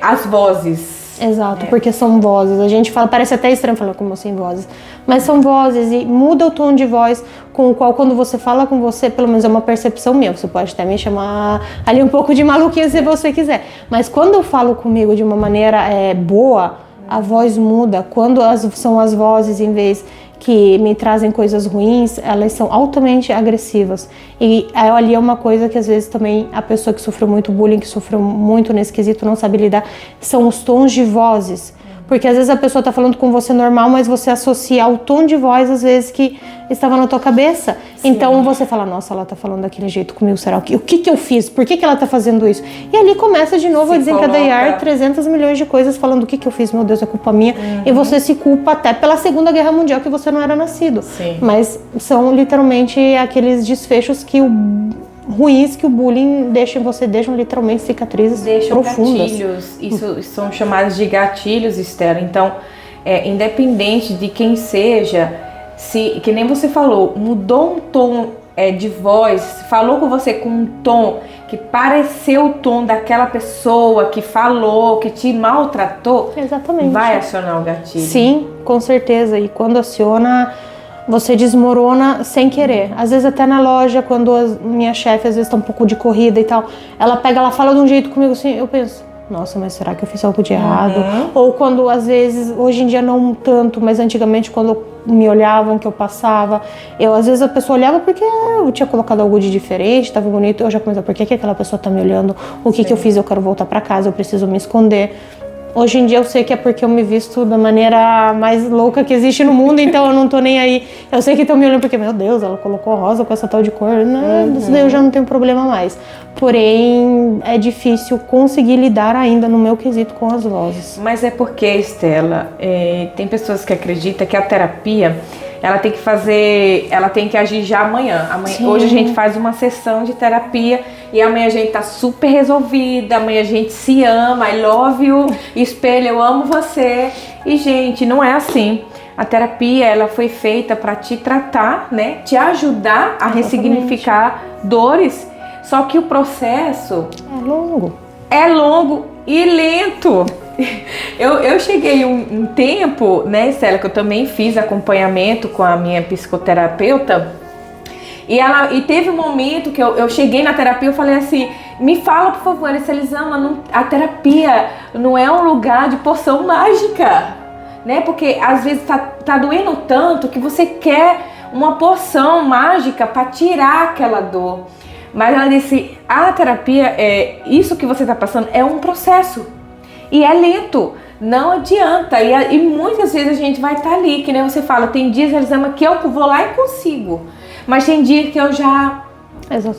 [SPEAKER 1] as vozes.
[SPEAKER 2] Exato, porque são vozes. A gente fala, parece até estranho falar como sem vozes, mas são vozes e muda o tom de voz com o qual quando você fala com você, pelo menos é uma percepção minha, você pode até me chamar ali um pouco de maluquinha se você quiser, mas quando eu falo comigo de uma maneira boa, a voz muda. Quando são as vozes, em vez que me trazem coisas ruins, elas são altamente agressivas. E ali é uma coisa que às vezes também a pessoa que sofreu muito bullying, que sofreu muito nesse quesito, não sabe lidar, são os tons de vozes. Porque às vezes a pessoa tá falando com você normal, mas você associa ao tom de voz, às vezes, que estava na tua cabeça. Sim. Então você fala, nossa, ela tá falando daquele jeito comigo, será? O que eu fiz? Por que ela tá fazendo isso? E ali começa de novo a desencadear 300 milhões de coisas falando o que eu fiz, meu Deus, é culpa minha. E você se culpa até pela Segunda Guerra Mundial, que você não era nascido. Sim. Mas são literalmente aqueles desfechos ruins que o bullying deixa em você, deixam literalmente cicatrizes profundas.
[SPEAKER 1] Gatilhos, isso são chamados de gatilhos, Estela. Então, independente de quem seja, se, que nem você falou, mudou um tom de voz, falou com você com um tom que pareceu o tom daquela pessoa que falou, que te maltratou, exatamente, vai acionar o gatilho.
[SPEAKER 2] Sim, com certeza. E quando aciona, você desmorona sem querer. Às vezes até na loja, quando a minha chefe às vezes tá um pouco de corrida e tal, ela fala de um jeito comigo assim, eu penso, nossa, mas será que eu fiz algo de errado? Ou quando às vezes, hoje em dia não tanto, mas antigamente quando me olhavam, que eu passava, às vezes a pessoa olhava porque eu tinha colocado algo de diferente, tava bonito, eu já comecei, por que aquela pessoa tá me olhando? O que eu fiz? Eu quero voltar pra casa, eu preciso me esconder. Hoje em dia eu sei que é porque eu me visto da maneira mais louca que existe no mundo, então eu não tô nem aí. Eu sei que estão me olhando porque, meu Deus, ela colocou rosa com essa tal de cor. Não, isso daí eu já não tenho problema mais. Porém, é difícil conseguir lidar ainda no meu quesito com as vozes.
[SPEAKER 1] Mas é porque, Estela, tem pessoas que acreditam que a terapia, ela tem que agir já amanhã. Hoje a gente faz uma sessão de terapia e amanhã a gente tá super resolvida, amanhã a gente se ama, I love you, espelho, eu amo você. E, gente, não é assim. A terapia, ela foi feita para te tratar, né? Te ajudar a ressignificar dores. Só que o processo é longo e lento. Eu cheguei um tempo, né, Estela, que eu também fiz acompanhamento com a minha psicoterapeuta. E teve um momento que eu cheguei na terapia e falei assim, me fala, por favor, Elisama, a terapia não é um lugar de poção mágica, né? Porque às vezes tá doendo tanto que você quer uma poção mágica para tirar aquela dor. Mas ela disse, a terapia, isso que você tá passando é um processo. E é lento, não adianta. E muitas vezes a gente vai estar ali, que nem você fala, tem dias, Elisama, que eu vou lá e consigo. Mas tem dia que eu já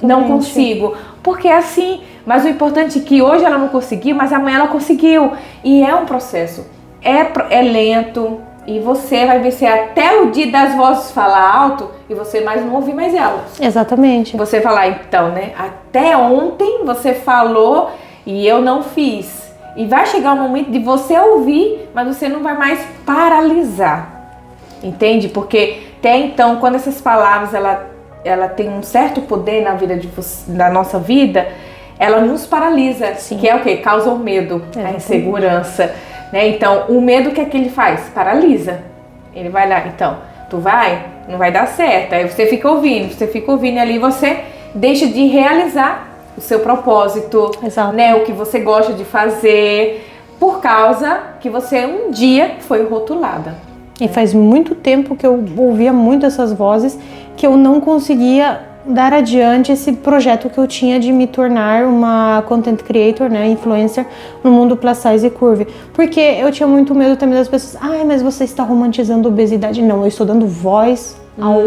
[SPEAKER 1] não consigo. Porque é assim. Mas o importante é que hoje ela não conseguiu, mas amanhã ela conseguiu. E é um processo. É lento. E você vai vencer até o dia das vozes falar alto e você mais não ouvir mais elas.
[SPEAKER 2] Exatamente.
[SPEAKER 1] Você falar, então, né? Até ontem você falou e eu não fiz. E vai chegar o momento de você ouvir, mas você não vai mais paralisar. Entende? Porque até então, quando essas palavras ela tem um certo poder na vida da nossa vida, ela nos paralisa. Sim. Que é o quê? Causa o medo, a insegurança. Né? Então, o medo, o que é que ele faz? Paralisa. Ele vai lá, então, tu vai? Não vai dar certo. Aí você fica ouvindo e ali você deixa de realizar o seu propósito, né? O que você gosta de fazer, por causa que você um dia foi rotulada.
[SPEAKER 2] E faz muito tempo que eu ouvia muito essas vozes que eu não conseguia dar adiante esse projeto que eu tinha de me tornar uma content creator, né, influencer no mundo plus size e curvy. Porque eu tinha muito medo também das pessoas, mas você está romantizando a obesidade. Não, eu estou dando voz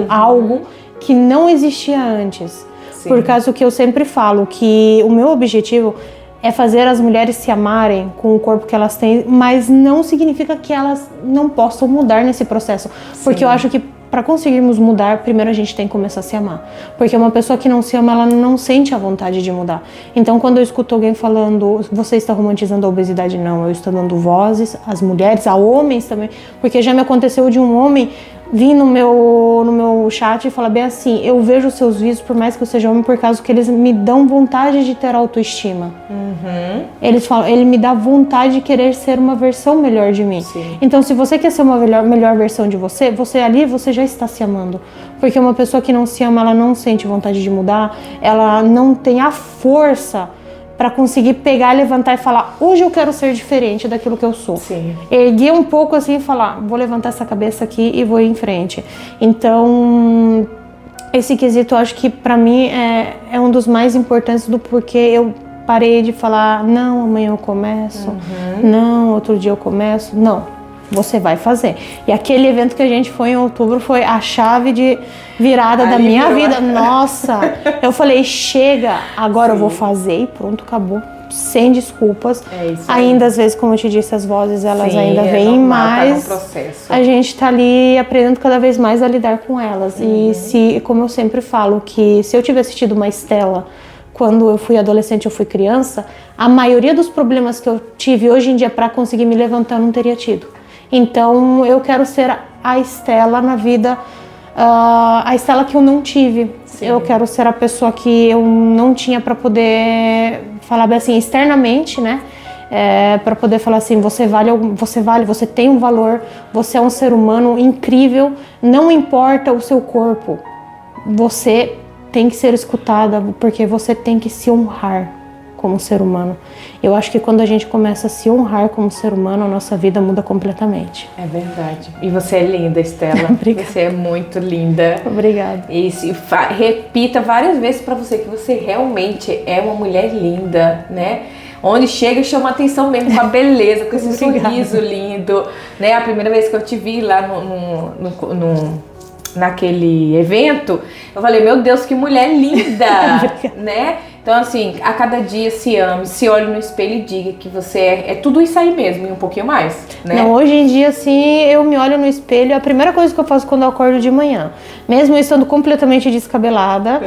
[SPEAKER 2] a algo que não existia antes. Sim. Por causa que eu sempre falo que o meu objetivo é fazer as mulheres se amarem com o corpo que elas têm, mas não significa que elas não possam mudar nesse processo. Sim. Porque eu acho que para conseguirmos mudar, primeiro a gente tem que começar a se amar. Porque uma pessoa que não se ama, ela não sente a vontade de mudar. Então, quando eu escuto alguém falando, você está romantizando a obesidade, não, eu estou dando vozes às mulheres, a homens também, porque já me aconteceu de um homem vir no meu chat e falar bem assim, eu vejo os seus vídeos, por mais que eu seja homem, por causa que eles me dão vontade de ter autoestima. Eles falam, ele me dá vontade de querer ser uma versão melhor de mim. Sim. Então, se você quer ser uma melhor versão de você, você já está se amando. Porque uma pessoa que não se ama, ela não sente vontade de mudar, ela não tem a força para conseguir pegar, levantar e falar, hoje eu quero ser diferente daquilo que eu sou. Sim. Erguer um pouco assim e falar, vou levantar essa cabeça aqui e vou ir em frente. Então, esse quesito eu acho que para mim é um dos mais importantes do porquê eu parei de falar, não, amanhã eu começo, não, outro dia eu começo. Não, você vai fazer. E aquele evento que a gente foi em outubro foi a chave de virada da minha vida. Nossa, eu falei, chega, agora eu vou fazer e pronto, acabou. Sem desculpas. Ainda às vezes, como eu te disse, as vozes elas ainda vêm, mas a gente tá ali aprendendo cada vez mais a lidar com elas. E como eu sempre falo, que se eu tivesse tido uma Estela quando eu fui adolescente, eu fui criança, a maioria dos problemas que eu tive hoje em dia para conseguir me levantar eu não teria tido. Então eu quero ser a Estela na vida, a Estela que eu não tive. Eu quero ser a pessoa que eu não tinha para poder falar bem assim externamente, né? Para poder falar assim, você vale, você tem um valor, você é um ser humano incrível, não importa o seu corpo, você tem que ser escutada porque você tem que se honrar como ser humano. Eu acho que quando a gente começa a se honrar como ser humano, a nossa vida muda completamente.
[SPEAKER 1] É verdade. E você é linda, Estela. Você é muito linda.
[SPEAKER 2] Obrigada.
[SPEAKER 1] E repita várias vezes pra você que você realmente é uma mulher linda, né? Onde chega, chama atenção mesmo com a beleza, com esse sorriso lindo, né? A primeira vez que eu te vi lá naquele evento, eu falei, meu Deus, que mulher linda, né? Então, assim, a cada dia se ame, se olhe no espelho e diga que você é tudo isso aí mesmo e um pouquinho mais, né?
[SPEAKER 2] Não, hoje em dia, assim, eu me olho no espelho, a primeira coisa que eu faço quando eu acordo de manhã, mesmo eu estando completamente descabelada,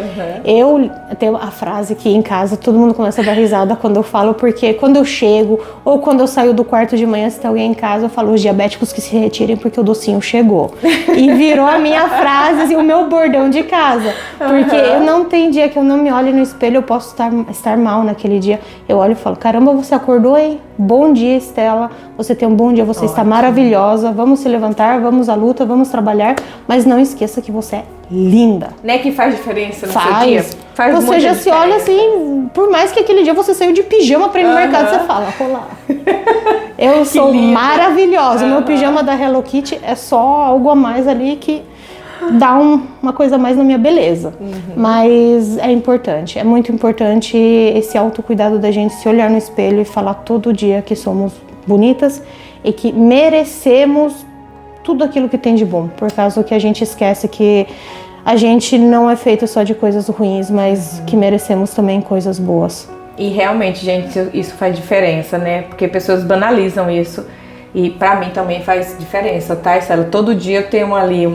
[SPEAKER 2] eu tenho a frase que em casa todo mundo começa a dar risada quando eu falo, porque quando eu chego ou quando eu saio do quarto de manhã, se tem alguém em casa, eu falo, os diabéticos que se retirem porque o docinho chegou. E virou a minha frase, assim, o meu bordão de casa, porque eu não tenho dia que eu não me olhe no espelho, eu posso estar mal naquele dia. Eu olho e falo, caramba, você acordou, hein? Bom dia, Estela. Você tem um bom dia, você está maravilhosa. Vamos se levantar, vamos à luta, vamos trabalhar. Mas não esqueça que você é linda.
[SPEAKER 1] Né, que faz diferença no seu dia?
[SPEAKER 2] Faz você já se olha assim, por mais que aquele dia você saiu de pijama para ir no mercado, você fala, olá. Eu sou maravilhosa. Meu pijama da Hello Kitty é só algo a mais ali que dá uma coisa a mais na minha beleza. Mas é importante, é muito importante esse autocuidado da gente se olhar no espelho e falar todo dia que somos bonitas e que merecemos tudo aquilo que tem de bom, por causa que a gente esquece que a gente não é feito só de coisas ruins, mas que merecemos também coisas boas.
[SPEAKER 1] E realmente, gente, isso faz diferença, né? Porque pessoas banalizam isso e pra mim também faz diferença, tá, Estela? Todo dia eu tenho ali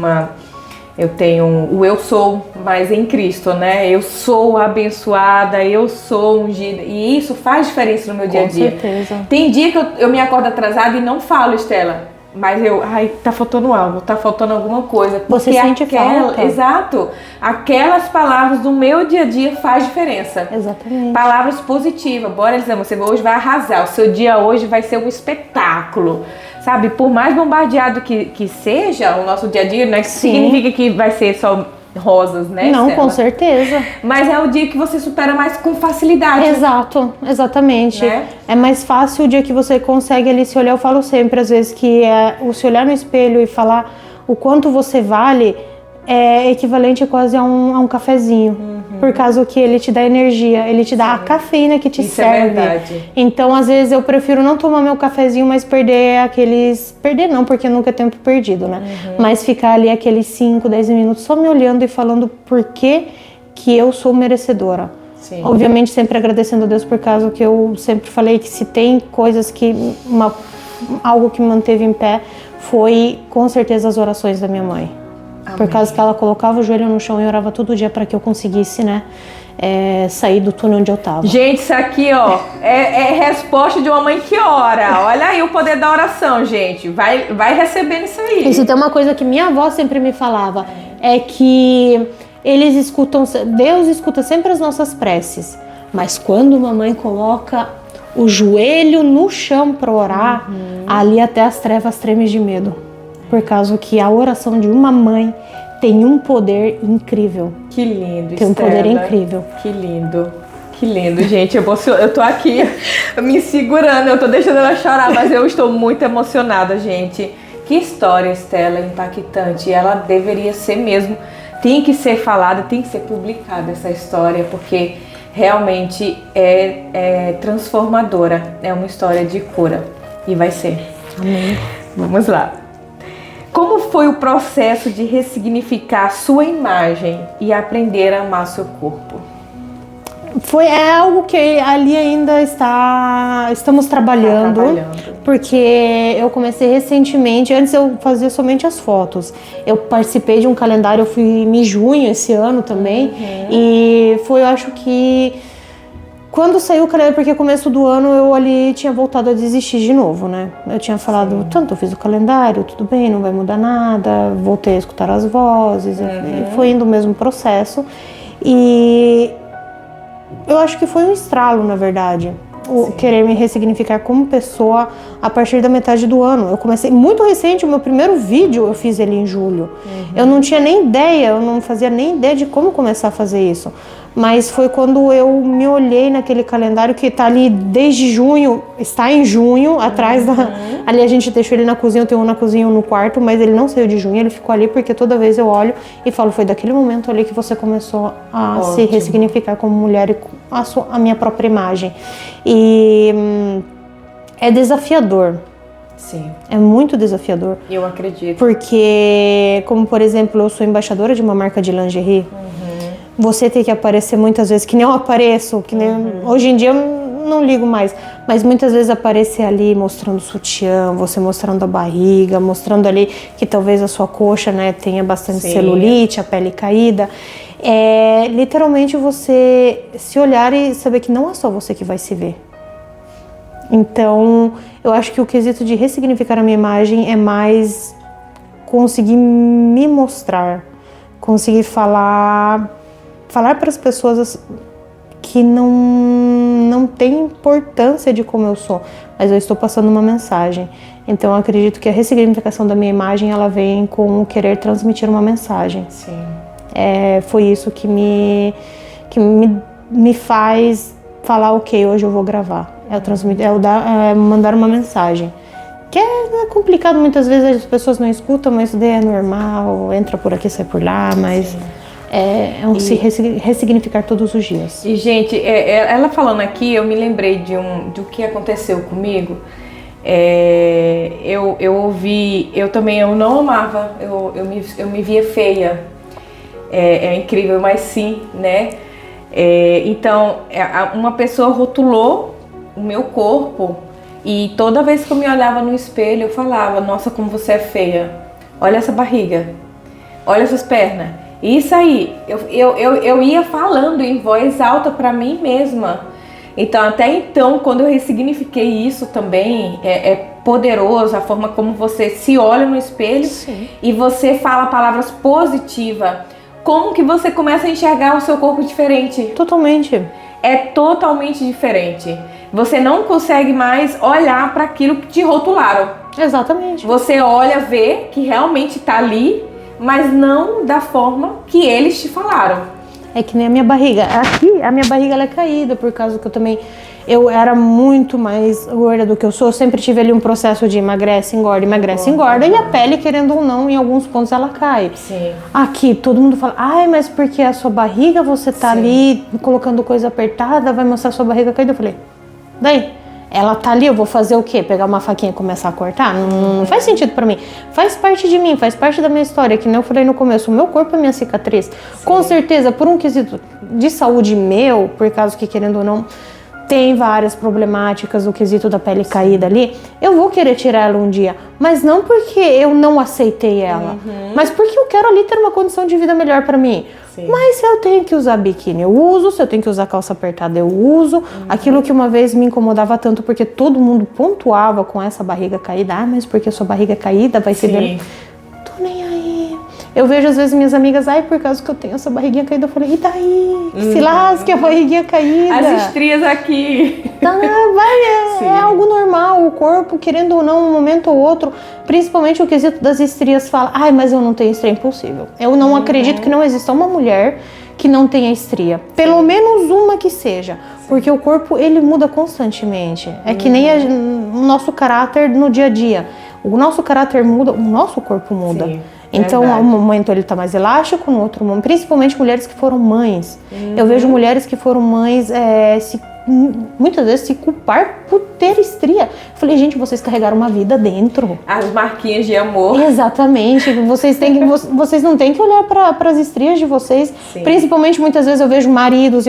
[SPEAKER 1] eu tenho o eu sou mais em Cristo, né? Eu sou abençoada, eu sou ungida. E isso faz diferença no meu dia a dia.
[SPEAKER 2] Com certeza.
[SPEAKER 1] Tem dia que eu me acordo atrasada e não falo, Estela. Mas tá faltando algo, tá faltando alguma coisa.
[SPEAKER 2] Você sente falta.
[SPEAKER 1] Exato. Aquelas palavras do meu dia a dia faz diferença.
[SPEAKER 2] Exatamente.
[SPEAKER 1] Palavras positivas. Bora, Elisama, você hoje vai arrasar. O seu dia hoje vai ser um espetáculo. Sabe, por mais bombardeado que seja o nosso dia a dia, não é que significa que vai ser só rosas, né?
[SPEAKER 2] Não,
[SPEAKER 1] Estela?
[SPEAKER 2] com certeza.
[SPEAKER 1] Mas é o dia que você supera mais com facilidade.
[SPEAKER 2] Exato, exatamente.
[SPEAKER 1] Né?
[SPEAKER 2] É mais fácil o dia que você consegue ali se olhar. Eu falo sempre, às vezes, que o se olhar no espelho e falar o quanto você vale é equivalente quase a um cafezinho. Por causa que ele te dá energia, ele te dá a cafeína que te serve.
[SPEAKER 1] É verdade.
[SPEAKER 2] Então, às vezes, eu prefiro não tomar meu cafezinho, mas perder não, porque nunca é tempo perdido, né? Mas ficar ali aqueles 5, 10 minutos só me olhando e falando por que eu sou merecedora.
[SPEAKER 1] Sim.
[SPEAKER 2] Obviamente, sempre agradecendo a Deus por causa que eu sempre falei que se tem coisas algo que me manteve em pé, foi com certeza as orações da minha mãe. Amém. Por causa que ela colocava o joelho no chão e orava todo dia para que eu conseguisse, né, sair do túnel onde eu tava.
[SPEAKER 1] Gente, isso aqui, ó, é resposta de uma mãe que ora. Olha aí o poder da oração, gente. Vai recebendo isso aí.
[SPEAKER 2] E se tem uma coisa que minha avó sempre me falava, é que Deus escuta sempre as nossas preces. Mas quando uma mãe coloca o joelho no chão para orar, ali até as trevas tremem de medo. Por causa que a oração de uma mãe tem um poder incrível.
[SPEAKER 1] Que lindo,
[SPEAKER 2] tem um poder incrível.
[SPEAKER 1] Que lindo. Que lindo, gente. Eu tô aqui me segurando, eu tô deixando ela chorar, mas eu estou muito emocionada, gente. Que história, Estela, impactante. Ela deveria ser mesmo, tem que ser falada, tem que ser publicada essa história, porque realmente é transformadora, é uma história de cura e vai ser.
[SPEAKER 2] Amém.
[SPEAKER 1] Vamos lá. Como foi o processo de ressignificar sua imagem e aprender a amar seu corpo?
[SPEAKER 2] É algo que ali ainda estamos trabalhando, porque eu comecei recentemente. Antes eu fazia somente as fotos. Eu participei de um calendário, eu fui em junho esse ano também, e foi, eu acho que quando saiu o calendário, porque começo do ano eu ali tinha voltado a desistir de novo, né? Eu tinha falado, tanto eu fiz o calendário, tudo bem, não vai mudar nada, voltei a escutar as vozes, e foi indo o mesmo processo. E eu acho que foi um estralo, na verdade, o querer me ressignificar como pessoa a partir da metade do ano. Eu comecei muito recente, o meu primeiro vídeo eu fiz ele em julho. Eu não tinha nem ideia, eu não fazia nem ideia de como começar a fazer isso. Mas foi quando eu me olhei naquele calendário que tá ali desde junho, está em junho, atrás da... Ali a gente deixou ele na cozinha, eu tenho um na cozinha e um no quarto, mas ele não saiu de junho, ele ficou ali porque toda vez eu olho e falo, foi daquele momento ali que você começou a se ressignificar como mulher e a minha própria imagem. E é desafiador.
[SPEAKER 1] Sim.
[SPEAKER 2] É muito desafiador.
[SPEAKER 1] Eu acredito.
[SPEAKER 2] Porque, como por exemplo, eu sou embaixadora de uma marca de lingerie, você tem que aparecer muitas vezes, que nem eu apareço, que nem hoje em dia eu não ligo mais, mas muitas vezes aparecer ali mostrando o sutiã, você mostrando a barriga, mostrando ali que talvez a sua coxa, né, tenha bastante celulite, a pele caída. É literalmente você se olhar e saber que não é só você que vai se ver. Então, eu acho que o quesito de ressignificar a minha imagem é mais conseguir me mostrar, conseguir falar para as pessoas que não tem importância de como eu sou, mas eu estou passando uma mensagem. Então eu acredito que a ressignificação da minha imagem, ela vem com o querer transmitir uma mensagem.
[SPEAKER 1] Sim.
[SPEAKER 2] Foi isso que me faz falar, ok, hoje eu vou gravar. Mandar uma mensagem. Que é complicado, muitas vezes as pessoas não escutam, mas isso daí é normal, entra por aqui, sai por lá, mas... se ressignificar todos os dias.
[SPEAKER 1] E, gente, ela falando aqui, eu me lembrei do que aconteceu comigo. Eu ouvi, eu não amava, eu me via feia. É incrível, mas sim, né? Então, uma pessoa rotulou o meu corpo e toda vez que eu me olhava no espelho, eu falava, nossa, como você é feia. Olha essa barriga, olha essas pernas. Isso aí, eu ia falando em voz alta para mim mesma. Então, até então, quando eu ressignifiquei isso também, é poderoso a forma como você se olha no espelho. Sim. E você fala palavras positivas. Como que você começa a enxergar o seu corpo diferente?
[SPEAKER 2] Totalmente.
[SPEAKER 1] É totalmente diferente. Você não consegue mais olhar para aquilo que te rotularam.
[SPEAKER 2] Exatamente.
[SPEAKER 1] Você olha, vê que realmente tá ali, mas não da forma que eles te falaram.
[SPEAKER 2] É que nem a minha barriga. Aqui, a minha barriga ela é caída, por causa que eu era muito mais gorda do que eu sou. Eu sempre tive ali um processo de emagrece, engorda. E a pele, querendo ou não, em alguns pontos ela cai.
[SPEAKER 1] Sim.
[SPEAKER 2] Aqui, todo mundo fala, mas porque a sua barriga, você tá ali colocando coisa apertada, vai mostrar a sua barriga caída. Eu falei, daí? Ela tá ali, eu vou fazer o quê? Pegar uma faquinha e começar a cortar? Não faz sentido pra mim. Faz parte de mim, faz parte da minha história. Que nem eu falei no começo, o meu corpo é minha cicatriz. Sim. Com certeza, por um quesito de saúde meu, por causa que, querendo ou não, tem várias problemáticas, o quesito da pele caída ali, eu vou querer tirar ela um dia. Mas não porque eu não aceitei ela, mas porque eu quero ali ter uma condição de vida melhor pra mim. Sim. Mas se eu tenho que usar biquíni, eu uso. Se eu tenho que usar calça apertada, eu uso. Aquilo que uma vez me incomodava tanto, porque todo mundo pontuava com essa barriga caída. Mas porque a sua barriga é caída vai ser bem... Tô nem aí. Eu vejo às vezes minhas amigas, por causa que eu tenho essa barriguinha caída, eu falei, e daí? Que se lasque a barriguinha caída.
[SPEAKER 1] As estrias aqui.
[SPEAKER 2] Tá, é algo normal, o corpo, querendo ou não, um momento ou outro, principalmente o quesito das estrias, fala, mas eu não tenho estria, impossível. Eu não acredito que não exista uma mulher que não tenha estria. Pelo menos uma que seja. Porque o corpo, ele muda constantemente. É que nem o nosso caráter no dia a dia. O nosso caráter muda, o nosso corpo muda. Sim. Então,
[SPEAKER 1] Verdade.
[SPEAKER 2] um momento ele tá mais elástico, no outro momento, principalmente mulheres que foram mães. Eu vejo mulheres que foram mães muitas vezes se culpar por ter estria. Eu falei, gente, vocês carregaram uma vida dentro.
[SPEAKER 1] As marquinhas de amor.
[SPEAKER 2] Exatamente. Vocês não têm que olhar para as estrias de vocês.
[SPEAKER 1] Sim.
[SPEAKER 2] Principalmente, muitas vezes eu vejo maridos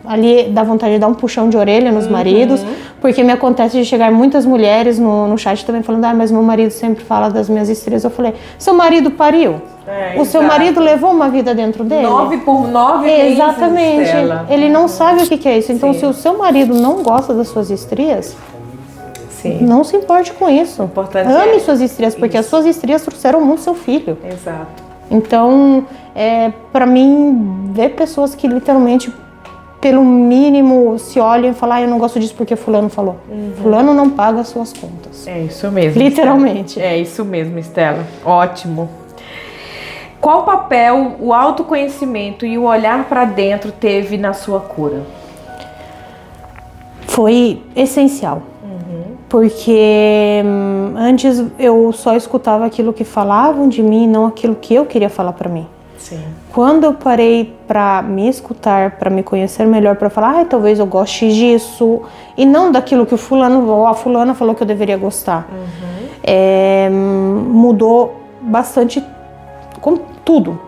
[SPEAKER 2] ali, dá vontade de dar um puxão de orelha nos maridos, porque me acontece de chegar muitas mulheres no chat também falando, mas meu marido sempre fala das minhas estrias. Eu falei, seu marido pariu? O seu marido levou uma vida dentro dele?
[SPEAKER 1] 9 por 9 meses,
[SPEAKER 2] exatamente.
[SPEAKER 1] Estela.
[SPEAKER 2] Ele não sabe o que é isso. Então,
[SPEAKER 1] Sim.
[SPEAKER 2] se o seu marido não gosta das suas estrias,
[SPEAKER 1] Sim.
[SPEAKER 2] não se importe com isso.
[SPEAKER 1] Importante
[SPEAKER 2] Ame suas estrias, porque as suas estrias trouxeram ao mundo seu filho.
[SPEAKER 1] Exato.
[SPEAKER 2] Então, pra mim, ver pessoas que literalmente, pelo mínimo, se olham e falam, eu não gosto disso porque fulano falou. Fulano não paga as suas contas.
[SPEAKER 1] É isso mesmo.
[SPEAKER 2] Literalmente.
[SPEAKER 1] Estela. É isso mesmo, Estela. Ótimo. Qual papel o autoconhecimento e o olhar para dentro teve na sua cura?
[SPEAKER 2] Foi essencial. Porque antes eu só escutava aquilo que falavam de mim, não aquilo que eu queria falar pra mim.
[SPEAKER 1] Sim.
[SPEAKER 2] Quando eu parei pra me escutar, pra me conhecer melhor, pra falar, talvez eu goste disso, e não daquilo que o fulano ou a fulana falou que eu deveria gostar. Mudou bastante com tudo.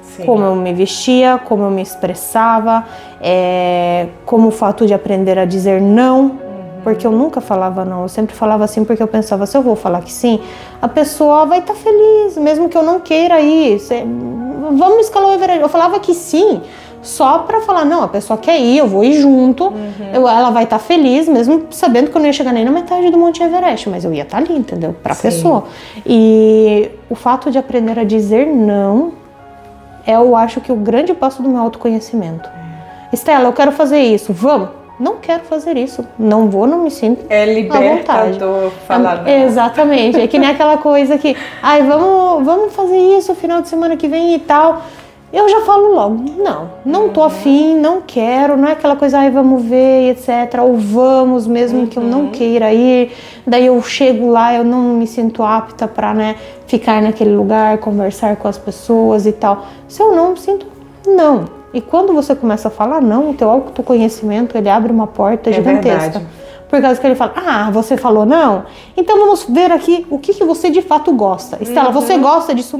[SPEAKER 1] Sim.
[SPEAKER 2] Como eu me vestia, como eu me expressava, como o fato de aprender a dizer não, porque eu nunca falava não, eu sempre falava sim porque eu pensava, se eu vou falar que sim, a pessoa vai estar feliz, mesmo que eu não queira ir, vamos escalar o Everest. Eu falava que sim, só pra falar, não, a pessoa quer ir, eu vou ir junto, ela vai estar feliz, mesmo sabendo que eu não ia chegar nem na metade do Monte Everest, mas eu ia estar ali, entendeu? Pra pessoa. E o fato de aprender a dizer não, eu acho que o grande passo do meu autoconhecimento. Estela, eu quero fazer isso, vamos? Não quero fazer isso, não vou, não me sinto
[SPEAKER 1] É
[SPEAKER 2] à vontade.
[SPEAKER 1] libertador falar não.
[SPEAKER 2] Exatamente, é que nem aquela coisa que, vamos fazer isso final de semana que vem e tal. Eu já falo logo, não tô afim, não quero, não é aquela coisa, vamos ver, etc. Ou vamos, mesmo que eu não queira ir. Daí eu chego lá, eu não me sinto apta pra, ficar naquele lugar, conversar com as pessoas e tal. Se eu não me sinto, não. E quando você começa a falar não, o teu autoconhecimento, ele abre uma porta gigantesca.
[SPEAKER 1] Verdade.
[SPEAKER 2] Por causa que ele fala, você falou não? Então vamos ver aqui o que você de fato gosta. Estela, você gosta disso?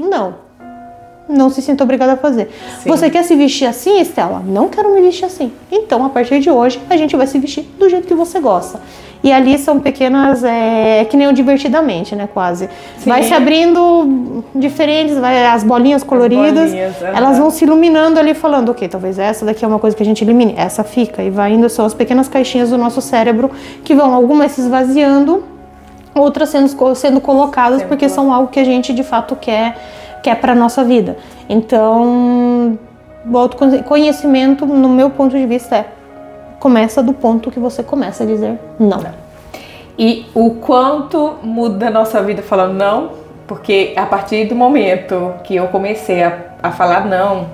[SPEAKER 2] Não se sinta obrigada a fazer.
[SPEAKER 1] Sim.
[SPEAKER 2] Você quer se vestir assim, Estela? Não quero me vestir assim. Então, a partir de hoje, a gente vai se vestir do jeito que você gosta. E ali são pequenas, que nem o divertidamente, quase.
[SPEAKER 1] Sim.
[SPEAKER 2] Vai se abrindo diferentes, as bolinhas coloridas, elas vão se iluminando ali falando, ok, talvez essa daqui é uma coisa que a gente elimine, essa fica. E vai indo, são as pequenas caixinhas do nosso cérebro, que vão algumas se esvaziando, outras sendo colocadas, porque são algo que a gente de fato quer para nossa vida. Então, o autoconhecimento, no meu ponto de vista, começa do ponto que você começa a dizer não.
[SPEAKER 1] E o quanto muda a nossa vida falando não, porque a partir do momento que eu comecei a falar não,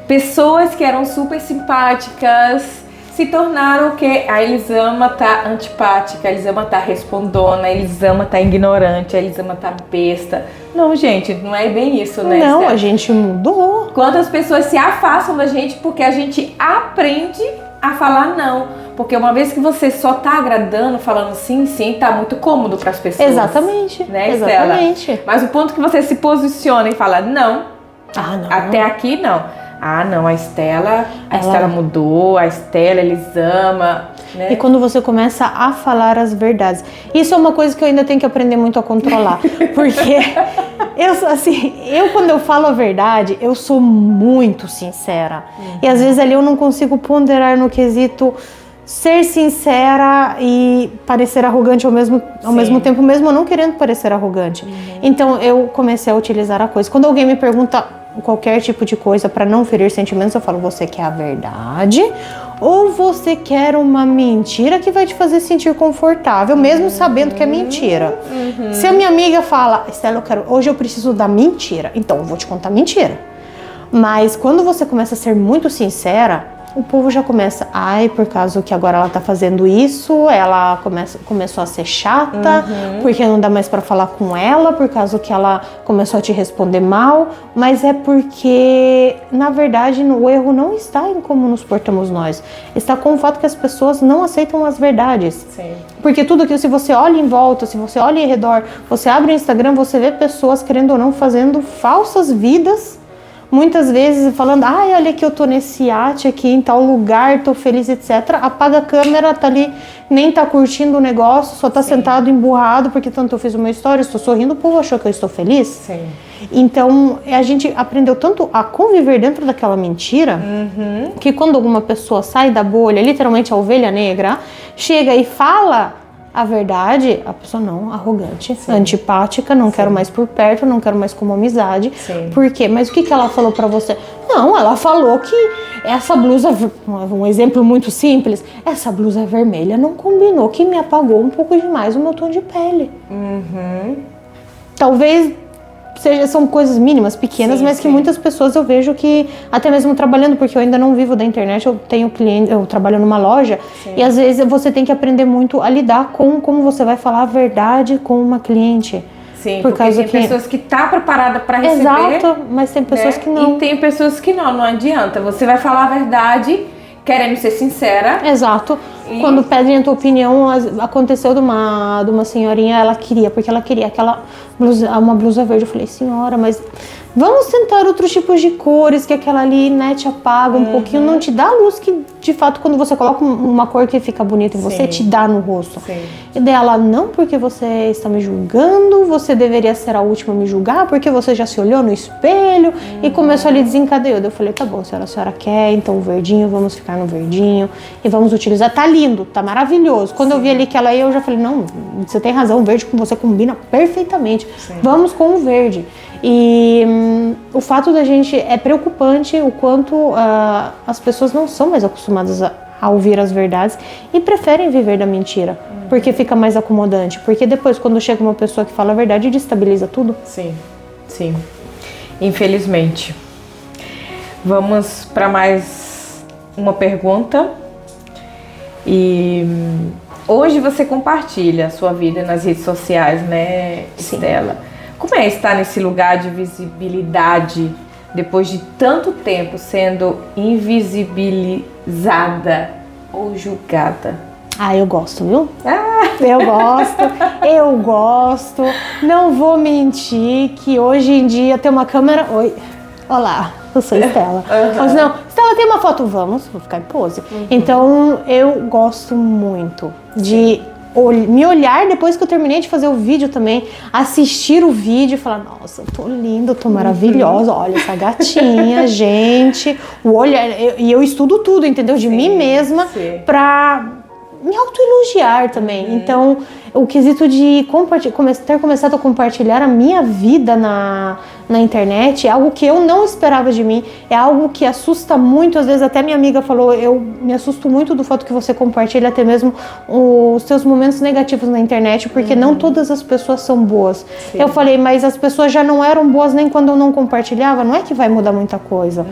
[SPEAKER 1] pessoas que eram super simpáticas se tornaram o quê? A Elisama tá antipática, a Elisama tá respondona, a Elisama tá ignorante, a Elisama tá besta. Não, gente, não é bem isso, né?
[SPEAKER 2] Não, a gente mudou.
[SPEAKER 1] Quantas pessoas se afastam da gente porque a gente aprende a falar não. Porque uma vez que você só tá agradando, falando sim, tá muito cômodo para as pessoas.
[SPEAKER 2] Exatamente.
[SPEAKER 1] Né,
[SPEAKER 2] exatamente.
[SPEAKER 1] Estela? Mas o ponto que você se posiciona e fala não,
[SPEAKER 2] não.
[SPEAKER 1] Até aqui não. Não, a Estela mudou, a Estela, eles amam, né?
[SPEAKER 2] E quando você começa a falar as verdades. Isso é uma coisa que eu ainda tenho que aprender muito a controlar. Porque eu quando eu falo a verdade, eu sou muito sincera. E às vezes ali eu não consigo ponderar no quesito ser sincera e parecer arrogante ao mesmo tempo, mesmo eu não querendo parecer arrogante. Então eu comecei a utilizar a coisa. Quando alguém me pergunta qualquer tipo de coisa para não ferir sentimentos, eu falo, você quer a verdade ou você quer uma mentira que vai te fazer sentir confortável, mesmo sabendo que é mentira? Se a minha amiga fala, Estela, hoje eu preciso da mentira, então eu vou te contar mentira. Mas quando você começa a ser muito sincera, o povo já começa, por causa que agora ela tá fazendo isso, ela começou a ser chata, porque não dá mais pra falar com ela, por causa que ela começou a te responder mal, mas é porque, na verdade, o erro não está em como nos portamos nós, está com o fato que as pessoas não aceitam as verdades.
[SPEAKER 1] Sim.
[SPEAKER 2] Porque tudo aquilo, se você olha em volta, se você olha em redor, você abre o Instagram, você vê pessoas, querendo ou não, fazendo falsas vidas, muitas vezes falando, olha que eu tô nesse iate aqui em tal lugar, tô feliz, etc. Apaga a câmera, tá ali, nem tá curtindo o negócio, só tá sentado emburrado, porque tanto eu fiz uma história, estou sorrindo, o povo achou que eu estou feliz.
[SPEAKER 1] Sim.
[SPEAKER 2] Então, a gente aprendeu tanto a conviver dentro daquela mentira, que quando alguma pessoa sai da bolha, literalmente a ovelha negra, chega e fala a verdade, a pessoa não, arrogante, antipática, não quero mais por perto, não quero mais como amizade. Por quê? Mas o que ela falou pra você? Não, ela falou que essa blusa, um exemplo muito simples, essa blusa vermelha não combinou, que me apagou um pouco demais o meu tom de pele. Talvez são coisas mínimas, pequenas, mas que muitas pessoas eu vejo que, até mesmo trabalhando, porque eu ainda não vivo da internet, eu tenho cliente, eu trabalho numa loja, e às vezes você tem que aprender muito a lidar com como você vai falar a verdade com uma cliente.
[SPEAKER 1] Sim, porque tem pessoas que tá preparada para receber.
[SPEAKER 2] Exato, mas tem pessoas que não.
[SPEAKER 1] E tem pessoas que não adianta. Você vai falar a verdade querendo ser sincera.
[SPEAKER 2] Exato. Quando pedem a tua opinião, aconteceu de uma senhorinha, ela queria aquela blusa, uma blusa verde. Eu falei, senhora, mas vamos tentar outros tipos de cores, que aquela ali, né, te apaga um pouquinho, não te dá a luz que, de fato, quando você coloca uma cor que fica bonita em você, te dá no rosto. E daí ela, não, porque você está me julgando, você deveria ser a última a me julgar, porque você já se olhou no espelho, e começou ali, desencadeou. Eu falei, tá bom, senhora, a senhora quer, então o verdinho, vamos ficar no verdinho, e vamos utilizar, tá lindo, tá maravilhoso. Quando eu vi ali que ela ia, eu já falei, não, você tem razão, o verde com você combina perfeitamente, vamos com o verde. E o fato da gente, é preocupante o quanto as pessoas não são mais acostumadas a ouvir as verdades e preferem viver da mentira, porque fica mais acomodante, porque depois quando chega uma pessoa que fala a verdade, destabiliza tudo.
[SPEAKER 1] Sim, infelizmente. Vamos para mais uma pergunta. E hoje você compartilha a sua vida nas redes sociais, né, Estela? Como é estar nesse lugar de visibilidade depois de tanto tempo sendo invisibilizada ou julgada?
[SPEAKER 2] Eu gosto, viu? Eu gosto. Não vou mentir que hoje em dia tem uma câmera... Oi, olá, eu sou Estela. Mas não, Estela, tem uma foto? Vou ficar em pose. Então, eu gosto muito de me olhar depois que eu terminei de fazer o vídeo também, assistir o vídeo e falar, nossa, eu tô linda, eu tô maravilhosa, olha essa gatinha, gente, o olhar, e eu estudo tudo, entendeu? De mim mesma, pra me autoelogiar também. Então, o quesito de ter começado a compartilhar a minha vida na internet é algo que eu não esperava de mim, é algo que assusta muito. Às vezes até minha amiga falou, eu me assusto muito do fato que você compartilha até mesmo os seus momentos negativos na internet, porque não todas as pessoas são boas. Eu falei, mas as pessoas já não eram boas nem quando eu não compartilhava, não é que vai mudar muita coisa.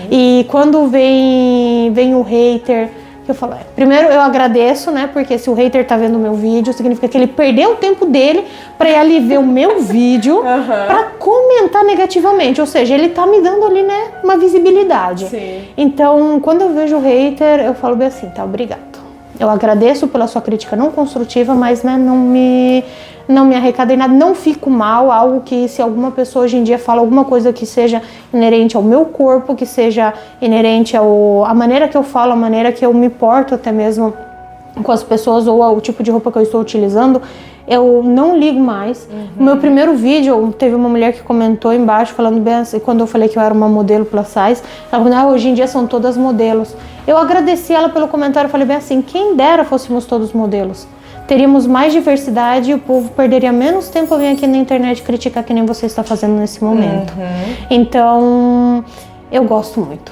[SPEAKER 2] E quando vem o hater, eu falo, primeiro eu agradeço, né, porque se o hater tá vendo o meu vídeo, significa que ele perdeu o tempo dele pra ir ali ver o meu vídeo pra comentar negativamente, ou seja, ele tá me dando ali, né, uma visibilidade. Então, quando eu vejo o hater, eu falo bem assim, tá, obrigado. Eu agradeço pela sua crítica não construtiva, mas, né, não me arrecada em nada, não fico mal, algo que se alguma pessoa hoje em dia fala alguma coisa que seja inerente ao meu corpo, que seja inerente à maneira que eu falo, a maneira que eu me porto até mesmo com as pessoas ou ao tipo de roupa que eu estou utilizando, eu não ligo mais. No meu primeiro vídeo, teve uma mulher que comentou embaixo, falando bem assim, quando eu falei que eu era uma modelo plus size, ela falou, hoje em dia são todas modelos. Eu agradeci ela pelo comentário, falei bem assim, quem dera fôssemos todos modelos. Teríamos mais diversidade e o povo perderia menos tempo a vir aqui na internet criticar que nem você está fazendo nesse momento. Então, eu gosto muito.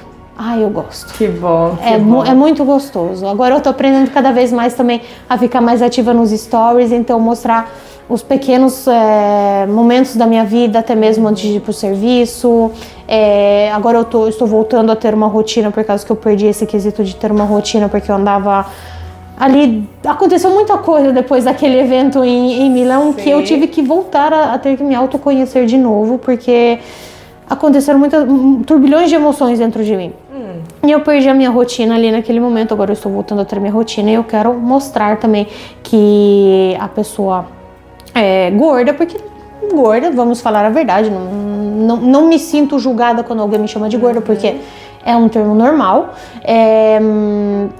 [SPEAKER 2] Eu gosto.
[SPEAKER 1] Que bom,
[SPEAKER 2] É muito gostoso. Agora eu tô aprendendo cada vez mais também a ficar mais ativa nos stories, então mostrar os pequenos momentos da minha vida, até mesmo antes de ir pro serviço. Agora eu estou voltando a ter uma rotina, por causa que eu perdi esse quesito de ter uma rotina, porque eu andava ali. Aconteceu muita coisa depois daquele evento em Milão. Sim. Que eu tive que voltar a ter que me autoconhecer de novo, porque aconteceram turbilhões de emoções dentro de mim. E eu perdi a minha rotina ali naquele momento. Agora eu estou voltando a ter minha rotina e eu quero mostrar também que a pessoa é gorda, porque gorda, vamos falar a verdade, não me sinto julgada quando alguém me chama de gorda, porque é um termo normal.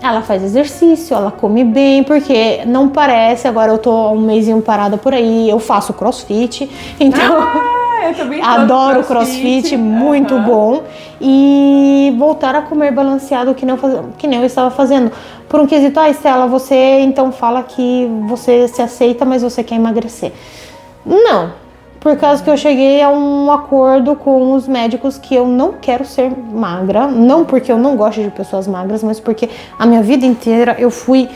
[SPEAKER 2] Ela faz exercício, ela come bem, porque não parece. Agora eu tô há um mêsinho parada por aí, eu faço crossfit, então
[SPEAKER 1] eu também
[SPEAKER 2] adoro crossfit, muito bom. E voltar a comer balanceado que nem eu estava fazendo. Por um quesito, Estela, você então fala que você se aceita, mas você quer emagrecer. Não, por causa que eu cheguei a um acordo com os médicos que eu não quero ser magra. Não porque eu não gosto de pessoas magras, mas porque a minha vida inteira eu fui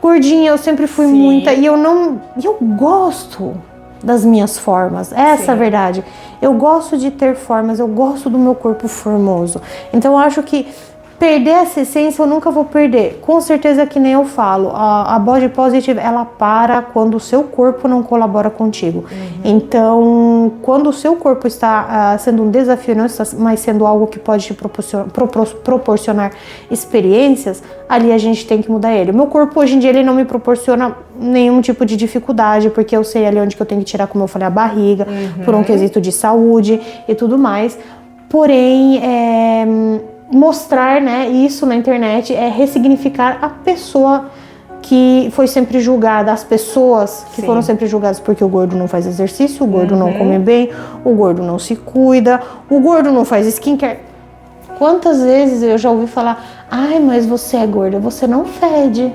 [SPEAKER 2] gordinha, eu sempre fui muita. E eu gosto das minhas formas, essa é a verdade. Eu gosto de ter formas, eu gosto do meu corpo formoso. Então eu acho que perder essa essência eu nunca vou perder. Com certeza, que nem eu falo, a body positive, ela para quando o seu corpo não colabora contigo. Então, quando o seu corpo está sendo um desafio, não está mais sendo algo que pode te proporcionar experiências, ali a gente tem que mudar ele. O meu corpo hoje em dia ele não me proporciona nenhum tipo de dificuldade, porque eu sei ali onde que eu tenho que tirar, como eu falei, a barriga, por um quesito de saúde e tudo mais. Porém, mostrar, né, isso na internet é ressignificar a pessoa que foi sempre julgada, as pessoas que foram sempre julgadas porque o gordo não faz exercício, o gordo não come bem, o gordo não se cuida, o gordo não faz skincare. Quantas vezes eu já ouvi falar: mas você é gorda, você não fede.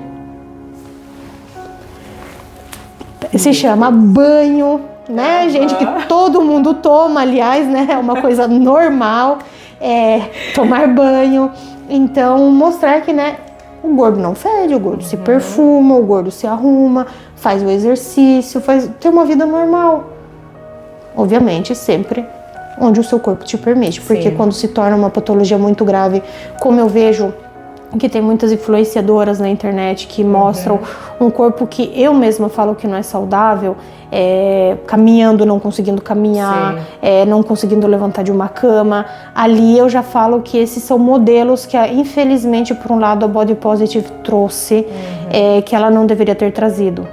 [SPEAKER 2] Se chama banho, né, gente, que todo mundo toma, aliás, né, é uma coisa normal. Tomar banho. Então mostrar que, né, o gordo não fede, o gordo se perfuma, o gordo se arruma, faz o exercício, tem uma vida normal. Obviamente sempre onde o seu corpo te permite, porque quando se torna uma patologia muito grave, como eu vejo que tem muitas influenciadoras na internet que mostram um corpo que eu mesma falo que não é saudável, caminhando, não conseguindo caminhar, não conseguindo levantar de uma cama. Ali eu já falo que esses são modelos que, infelizmente, por um lado, a Body Positive trouxe, que ela não deveria ter trazido.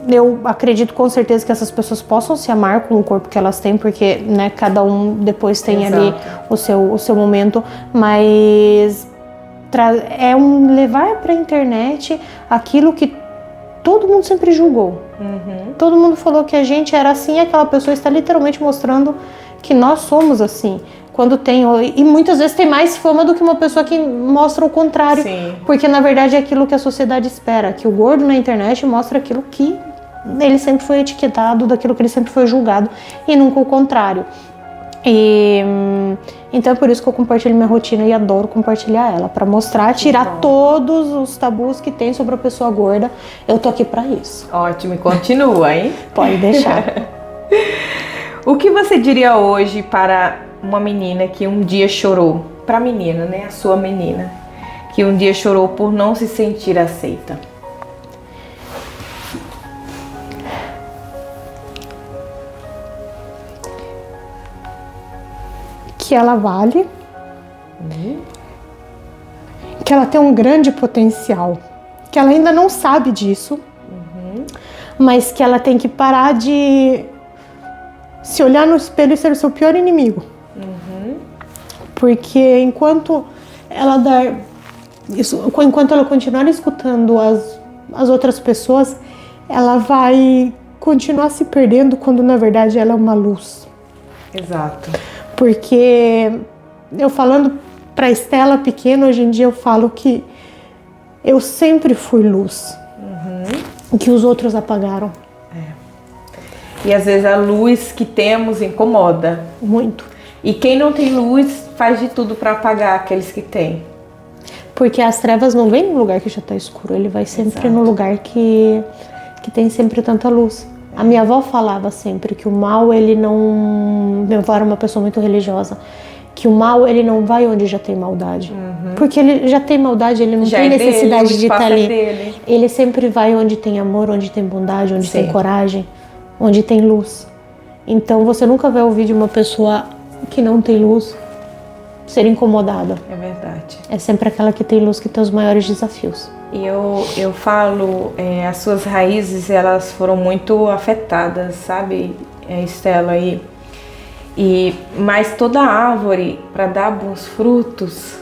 [SPEAKER 2] Eu acredito com certeza que essas pessoas possam se amar com o corpo que elas têm, porque, né, cada um depois tem ali o seu momento, mas levar para a internet aquilo que todo mundo sempre julgou. Todo mundo falou que a gente era assim, e aquela pessoa está literalmente mostrando que nós somos assim. E muitas vezes tem mais fama do que uma pessoa que mostra o contrário. Porque na verdade é aquilo que a sociedade espera, que o gordo na internet mostra aquilo que ele sempre foi etiquetado, daquilo que ele sempre foi julgado, e nunca o contrário. Então é por isso que eu compartilho minha rotina e adoro compartilhar ela, para mostrar, tirar todos os tabus que tem sobre a pessoa gorda. Eu tô aqui para isso.
[SPEAKER 1] Ótimo, e continua, hein?
[SPEAKER 2] Pode deixar.
[SPEAKER 1] O que você diria hoje para uma menina que um dia chorou, para a menina, né, a sua menina, que um dia chorou por não se sentir aceita?
[SPEAKER 2] Que ela vale, que ela tem um grande potencial, que ela ainda não sabe disso, mas que ela tem que parar de se olhar no espelho e ser o seu pior inimigo. Porque enquanto ela continuar escutando as outras pessoas, ela vai continuar se perdendo, quando na verdade ela é uma luz.
[SPEAKER 1] Exato.
[SPEAKER 2] Porque eu falando pra Estela pequena, hoje em dia eu falo que eu sempre fui luz, que os outros apagaram.
[SPEAKER 1] E às vezes a luz que temos incomoda.
[SPEAKER 2] Muito.
[SPEAKER 1] E quem não tem luz faz de tudo para apagar aqueles que têm.
[SPEAKER 2] Porque as trevas não vêm no lugar que já está escuro, ele vai sempre no lugar que tem sempre tanta luz. A minha avó falava sempre que o mal, ele não... Minha avó era uma pessoa muito religiosa. Que o mal, ele não vai onde já tem maldade. Porque ele já tem maldade, ele não tem necessidade de estar ali. Ele sempre vai onde tem amor, onde tem bondade, onde tem coragem, onde tem luz. Então você nunca vai ouvir de uma pessoa que não tem luz ser incomodada.
[SPEAKER 1] É verdade.
[SPEAKER 2] É sempre aquela que tem luz que tem os maiores desafios.
[SPEAKER 1] E eu falo, as suas raízes, elas foram muito afetadas, sabe, Estela? Mas toda árvore, para dar bons frutos,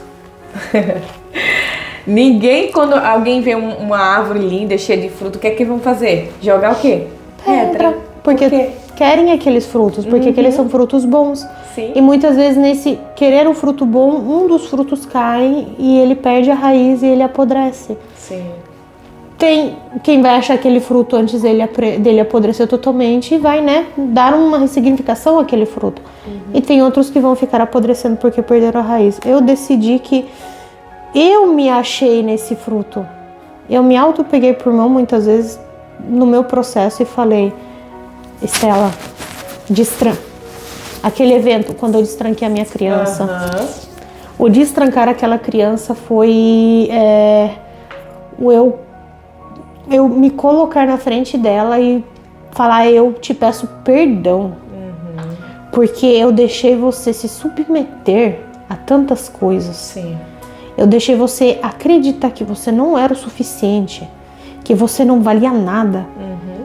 [SPEAKER 1] ninguém, quando alguém vê uma árvore linda, cheia de fruto, o que é que vão fazer? Jogar o quê?
[SPEAKER 2] Pedra. Porque querem aqueles frutos, porque aqueles são frutos bons.
[SPEAKER 1] Sim.
[SPEAKER 2] E muitas vezes nesse querer um fruto bom, um dos frutos cai e ele perde a raiz e ele apodrece.
[SPEAKER 1] Sim.
[SPEAKER 2] Tem quem vai achar aquele fruto antes dele apodrecer totalmente e vai, né, dar uma ressignificação àquele fruto. E tem outros que vão ficar apodrecendo porque perderam a raiz. Eu decidi que eu me achei nesse fruto. Eu me auto-peguei por mão muitas vezes no meu processo e falei: Estela, aquele evento, quando eu destranquei a minha criança. O destrancar aquela criança foi eu me colocar na frente dela e falar: eu te peço perdão. Porque eu deixei você se submeter a tantas coisas.
[SPEAKER 1] Sim.
[SPEAKER 2] Eu deixei você acreditar que você não era o suficiente, que você não valia nada,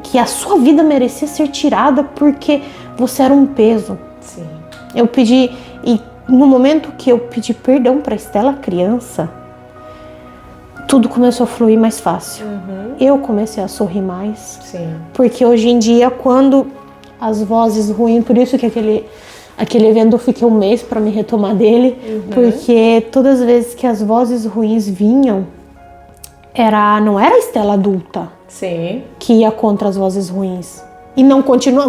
[SPEAKER 2] que a sua vida merecia ser tirada porque você era um peso.
[SPEAKER 1] Sim.
[SPEAKER 2] Eu pedi, e no momento que eu pedi perdão para Estela criança, tudo começou a fluir mais fácil. Eu comecei a sorrir mais.
[SPEAKER 1] Sim.
[SPEAKER 2] Porque hoje em dia, quando as vozes ruins, por isso que aquele evento eu fiquei um mês para me retomar dele, porque todas as vezes que as vozes ruins vinham, não era a Estela adulta.
[SPEAKER 1] Sim.
[SPEAKER 2] Que ia contra as vozes ruins. E continua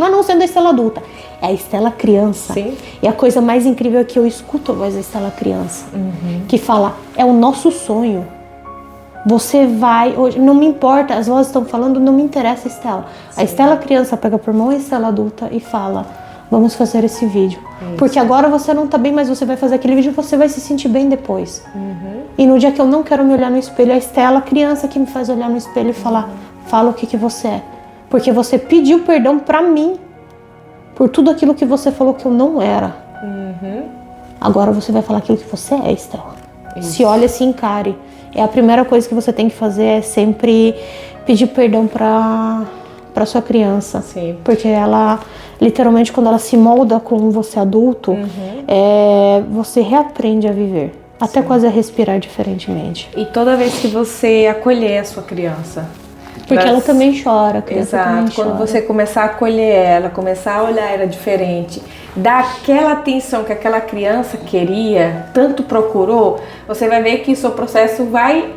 [SPEAKER 2] não sendo a Estela adulta. É a Estela criança.
[SPEAKER 1] Sim.
[SPEAKER 2] E a coisa mais incrível é que eu escuto a voz da Estela criança. Que fala: é o nosso sonho. Você vai... Hoje, não me importa, as vozes estão falando, não me interessa, Estela. Sim. A Estela criança pega por mão a Estela adulta e fala: vamos fazer esse vídeo. Porque agora você não tá bem, mas você vai fazer aquele vídeo e você vai se sentir bem depois. E no dia que eu não quero me olhar no espelho, é a Estela criança que me faz olhar no espelho e falar: fala o que você é. Porque você pediu perdão pra mim por tudo aquilo que você falou que eu não era. Agora você vai falar aquilo que você é, Estela. Se olha e se encare. É a primeira coisa que você tem que fazer, é sempre pedir perdão pra sua criança.
[SPEAKER 1] Sim.
[SPEAKER 2] Porque ela, literalmente, quando ela se molda com você adulto, você reaprende a viver. Até quase a respirar diferentemente.
[SPEAKER 1] E toda vez que você acolher a sua criança...
[SPEAKER 2] Porque ela também chora, a criança também chora.
[SPEAKER 1] Quando você começar a acolher ela, começar a olhar ela diferente, dar aquela atenção que aquela criança queria, tanto procurou, você vai ver que o seu processo vai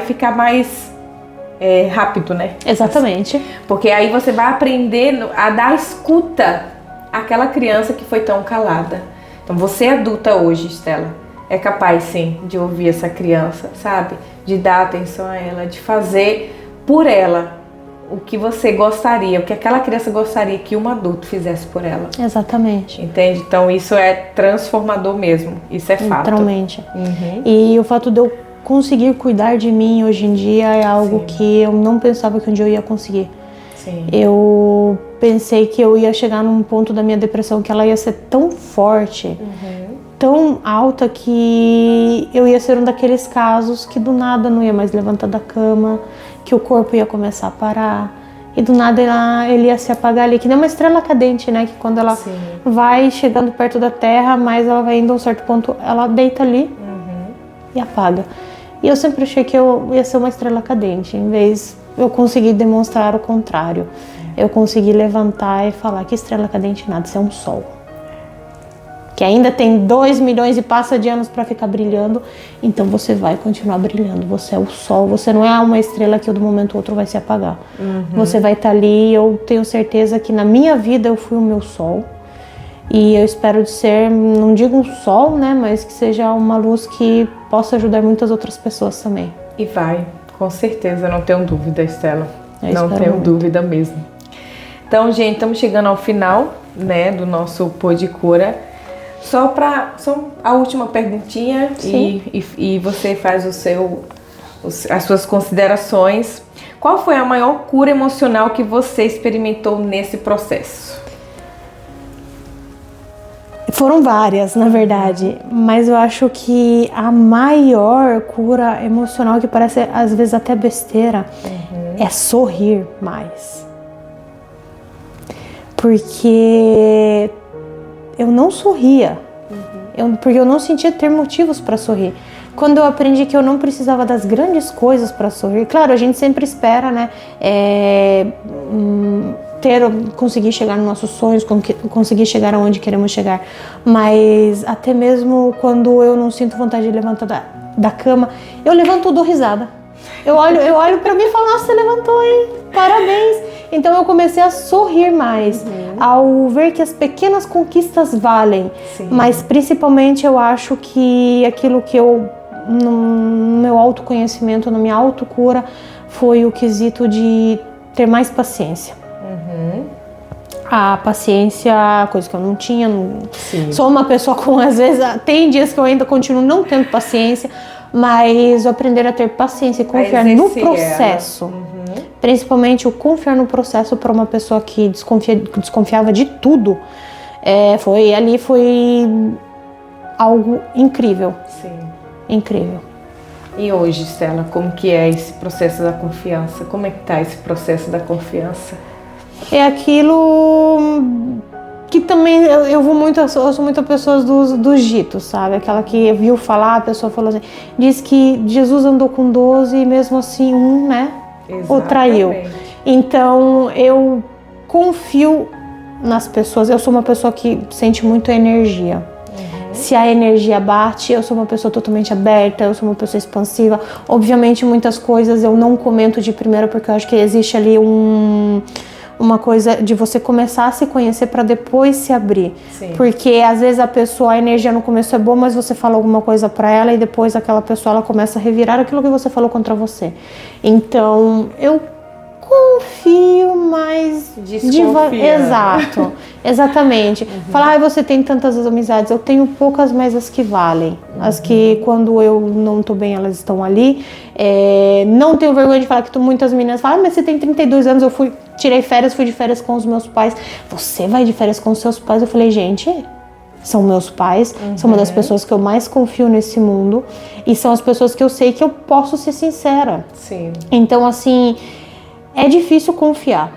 [SPEAKER 1] ficar mais rápido, né?
[SPEAKER 2] Exatamente.
[SPEAKER 1] Porque aí você vai aprender a dar escuta àquela criança que foi tão calada. Então você adulta hoje, Estela, é capaz sim de ouvir essa criança, sabe? De dar atenção a ela, de fazer por ela o que você gostaria, o que aquela criança gostaria que um adulto fizesse por ela.
[SPEAKER 2] Exatamente.
[SPEAKER 1] Entende? Então isso é transformador mesmo, isso é fato.
[SPEAKER 2] Literalmente. E o fato de eu conseguir cuidar de mim hoje em dia é algo que eu não pensava que um dia eu ia conseguir.
[SPEAKER 1] Sim.
[SPEAKER 2] Eu pensei que eu ia chegar num ponto da minha depressão que ela ia ser tão forte, tão alta, que eu ia ser um daqueles casos que do nada não ia mais levantar da cama, que o corpo ia começar a parar e do nada ele ia se apagar ali, que nem uma estrela cadente, né? Que quando ela vai chegando perto da Terra, mas ela vai indo a um certo ponto, ela deita ali e apaga. E eu sempre achei que eu ia ser uma estrela cadente, em vez eu consegui demonstrar o contrário. Eu consegui levantar e falar que estrela cadente nada, isso é um sol. Que ainda tem 2 milhões e passa de anos para ficar brilhando, então você vai continuar brilhando. Você é o sol, você não é uma estrela que de um momento ou outro vai se apagar. Você vai estar ali, eu tenho certeza que na minha vida eu fui o meu sol. E eu espero de ser, não digo um sol, né, mas que seja uma luz que possa ajudar muitas outras pessoas também.
[SPEAKER 1] E vai, com certeza, não tenho dúvida, Estela. Não tenho
[SPEAKER 2] muito.
[SPEAKER 1] dúvida mesmo. Então, gente, estamos chegando ao final, né, do nosso Pô de Cura. Só a última perguntinha e você faz as suas considerações. Qual foi a maior cura emocional que você experimentou nesse processo?
[SPEAKER 2] Foram várias, na verdade, mas eu acho que a maior cura emocional, que parece às vezes até besteira, é sorrir mais. Porque eu não sorria, porque eu não sentia ter motivos para sorrir. Quando eu aprendi que eu não precisava das grandes coisas para sorrir, claro, a gente sempre espera, né, conseguir chegar nos nossos sonhos, conseguir chegar aonde queremos chegar, mas até mesmo quando eu não sinto vontade de levantar da cama, eu levanto e dou risada. Eu olho para mim e falo, nossa, você levantou, hein? Parabéns! Então eu comecei a sorrir mais, ao ver que as pequenas conquistas valem. Sim. Mas principalmente eu acho que aquilo que no meu autoconhecimento, na minha autocura, foi o quesito de ter mais paciência. A paciência, coisa que eu não tinha. Sou uma pessoa com, às vezes, tem dias que eu ainda continuo não tendo paciência, mas eu aprender a ter paciência e confiar no processo. Principalmente o confiar no processo para uma pessoa que desconfiava de tudo. Foi algo incrível. Sim. Incrível.
[SPEAKER 1] E hoje, Estela, como que é esse processo da confiança? Como é que tá esse processo da confiança?
[SPEAKER 2] É aquilo que também eu sou muito pessoa dos ditos, sabe? Aquela que viu falar, a pessoa falou assim, diz que Jesus andou com 12 e mesmo assim né? Exatamente. O traiu. Então eu confio nas pessoas, eu sou uma pessoa que sente muito a energia. Se a energia bate, eu sou uma pessoa totalmente aberta, eu sou uma pessoa expansiva. Obviamente muitas coisas eu não comento de primeira porque eu acho que existe ali uma coisa de você começar a se conhecer para depois se abrir. Sim. Porque às vezes a energia no começo é boa, mas você fala alguma coisa para ela e depois aquela pessoa ela começa a revirar aquilo que você falou contra você. Então eu confio, mas
[SPEAKER 1] desconfia.
[SPEAKER 2] Exato, exatamente. Falar, você tem tantas amizades, eu tenho poucas, mas as que valem. As que quando eu não tô bem, elas estão ali. Não tenho vergonha de falar que muitas meninas falam, mas você tem 32 anos, eu tirei férias, fui de férias com os meus pais. Você vai de férias com os seus pais? Eu falei, gente, são meus pais, são uma das pessoas que eu mais confio nesse mundo e são as pessoas que eu sei que eu posso ser sincera.
[SPEAKER 1] Sim.
[SPEAKER 2] Então, assim, é difícil confiar,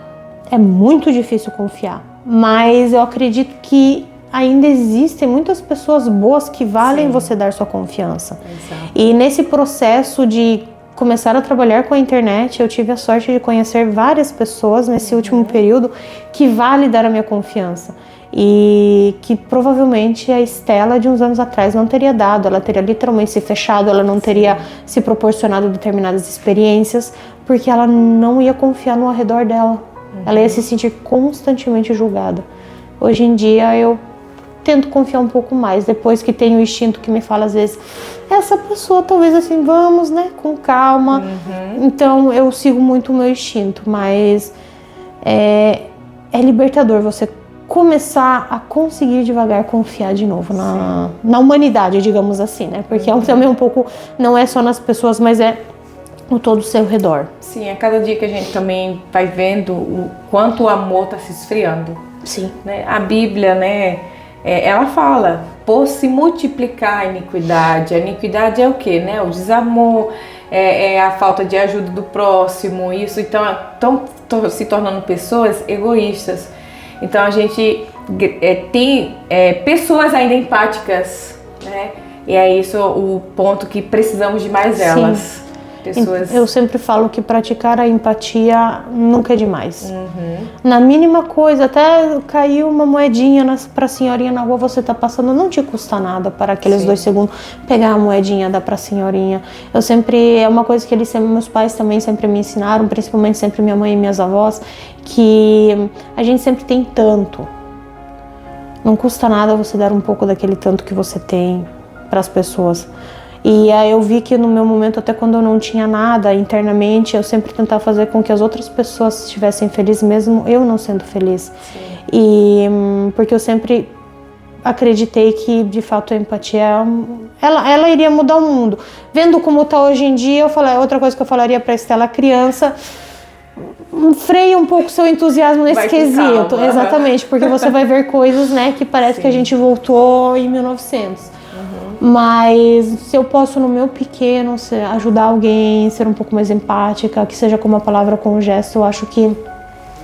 [SPEAKER 2] é muito difícil confiar, mas eu acredito que ainda existem muitas pessoas boas que valem você dar sua confiança.
[SPEAKER 1] Exato.
[SPEAKER 2] E nesse processo de começar a trabalhar com a internet, eu tive a sorte de conhecer várias pessoas nesse último período que vale dar a minha confiança. E que provavelmente a Estela de uns anos atrás não teria dado, ela teria literalmente se fechado, ela não teria se proporcionado determinadas experiências, porque ela não ia confiar no arredor dela, ela ia se sentir constantemente julgada. Hoje em dia eu tento confiar um pouco mais, depois que tem o instinto que me fala às vezes, essa pessoa talvez assim, vamos, né, com calma. Então eu sigo muito o meu instinto, mas é libertador você começar a conseguir devagar confiar de novo na humanidade, digamos assim, né? Porque também um pouco, não é só nas pessoas, mas é no todo o seu redor.
[SPEAKER 1] Sim, a cada dia que a gente também vai vendo o quanto o amor está se esfriando.
[SPEAKER 2] Sim.
[SPEAKER 1] Né? A Bíblia, né, ela fala, por se multiplicar a iniquidade. A iniquidade é o quê? Né? O desamor, é a falta de ajuda do próximo, isso. Então, estão se tornando pessoas egoístas. Então a gente tem pessoas ainda empáticas, né? E é isso o ponto que precisamos de mais elas.
[SPEAKER 2] Sim.
[SPEAKER 1] Pessoas...
[SPEAKER 2] Eu sempre falo que praticar a empatia nunca é demais. Na mínima coisa, até caiu uma moedinha pra senhorinha na rua, você tá passando, não te custa nada para aqueles 2 segundos pegar a moedinha, dar pra senhorinha. É uma coisa que meus pais também sempre me ensinaram, principalmente sempre minha mãe e minhas avós, que a gente sempre tem tanto. Não custa nada você dar um pouco daquele tanto que você tem para as pessoas. E aí eu vi que no meu momento, até quando eu não tinha nada internamente, eu sempre tentava fazer com que as outras pessoas estivessem felizes, mesmo eu não sendo feliz. Sim. E porque eu sempre acreditei que, de fato, a empatia, ela iria mudar o mundo. Vendo como está hoje em dia, outra coisa que eu falaria para a Estela, criança, freia um pouco seu entusiasmo nesse quesito. Calma. Exatamente, porque você vai ver coisas, né, que parece que a gente voltou em 1900. Mas se eu posso, no meu pequeno, ajudar alguém, ser um pouco mais empática, que seja com uma palavra, com um gesto, eu acho que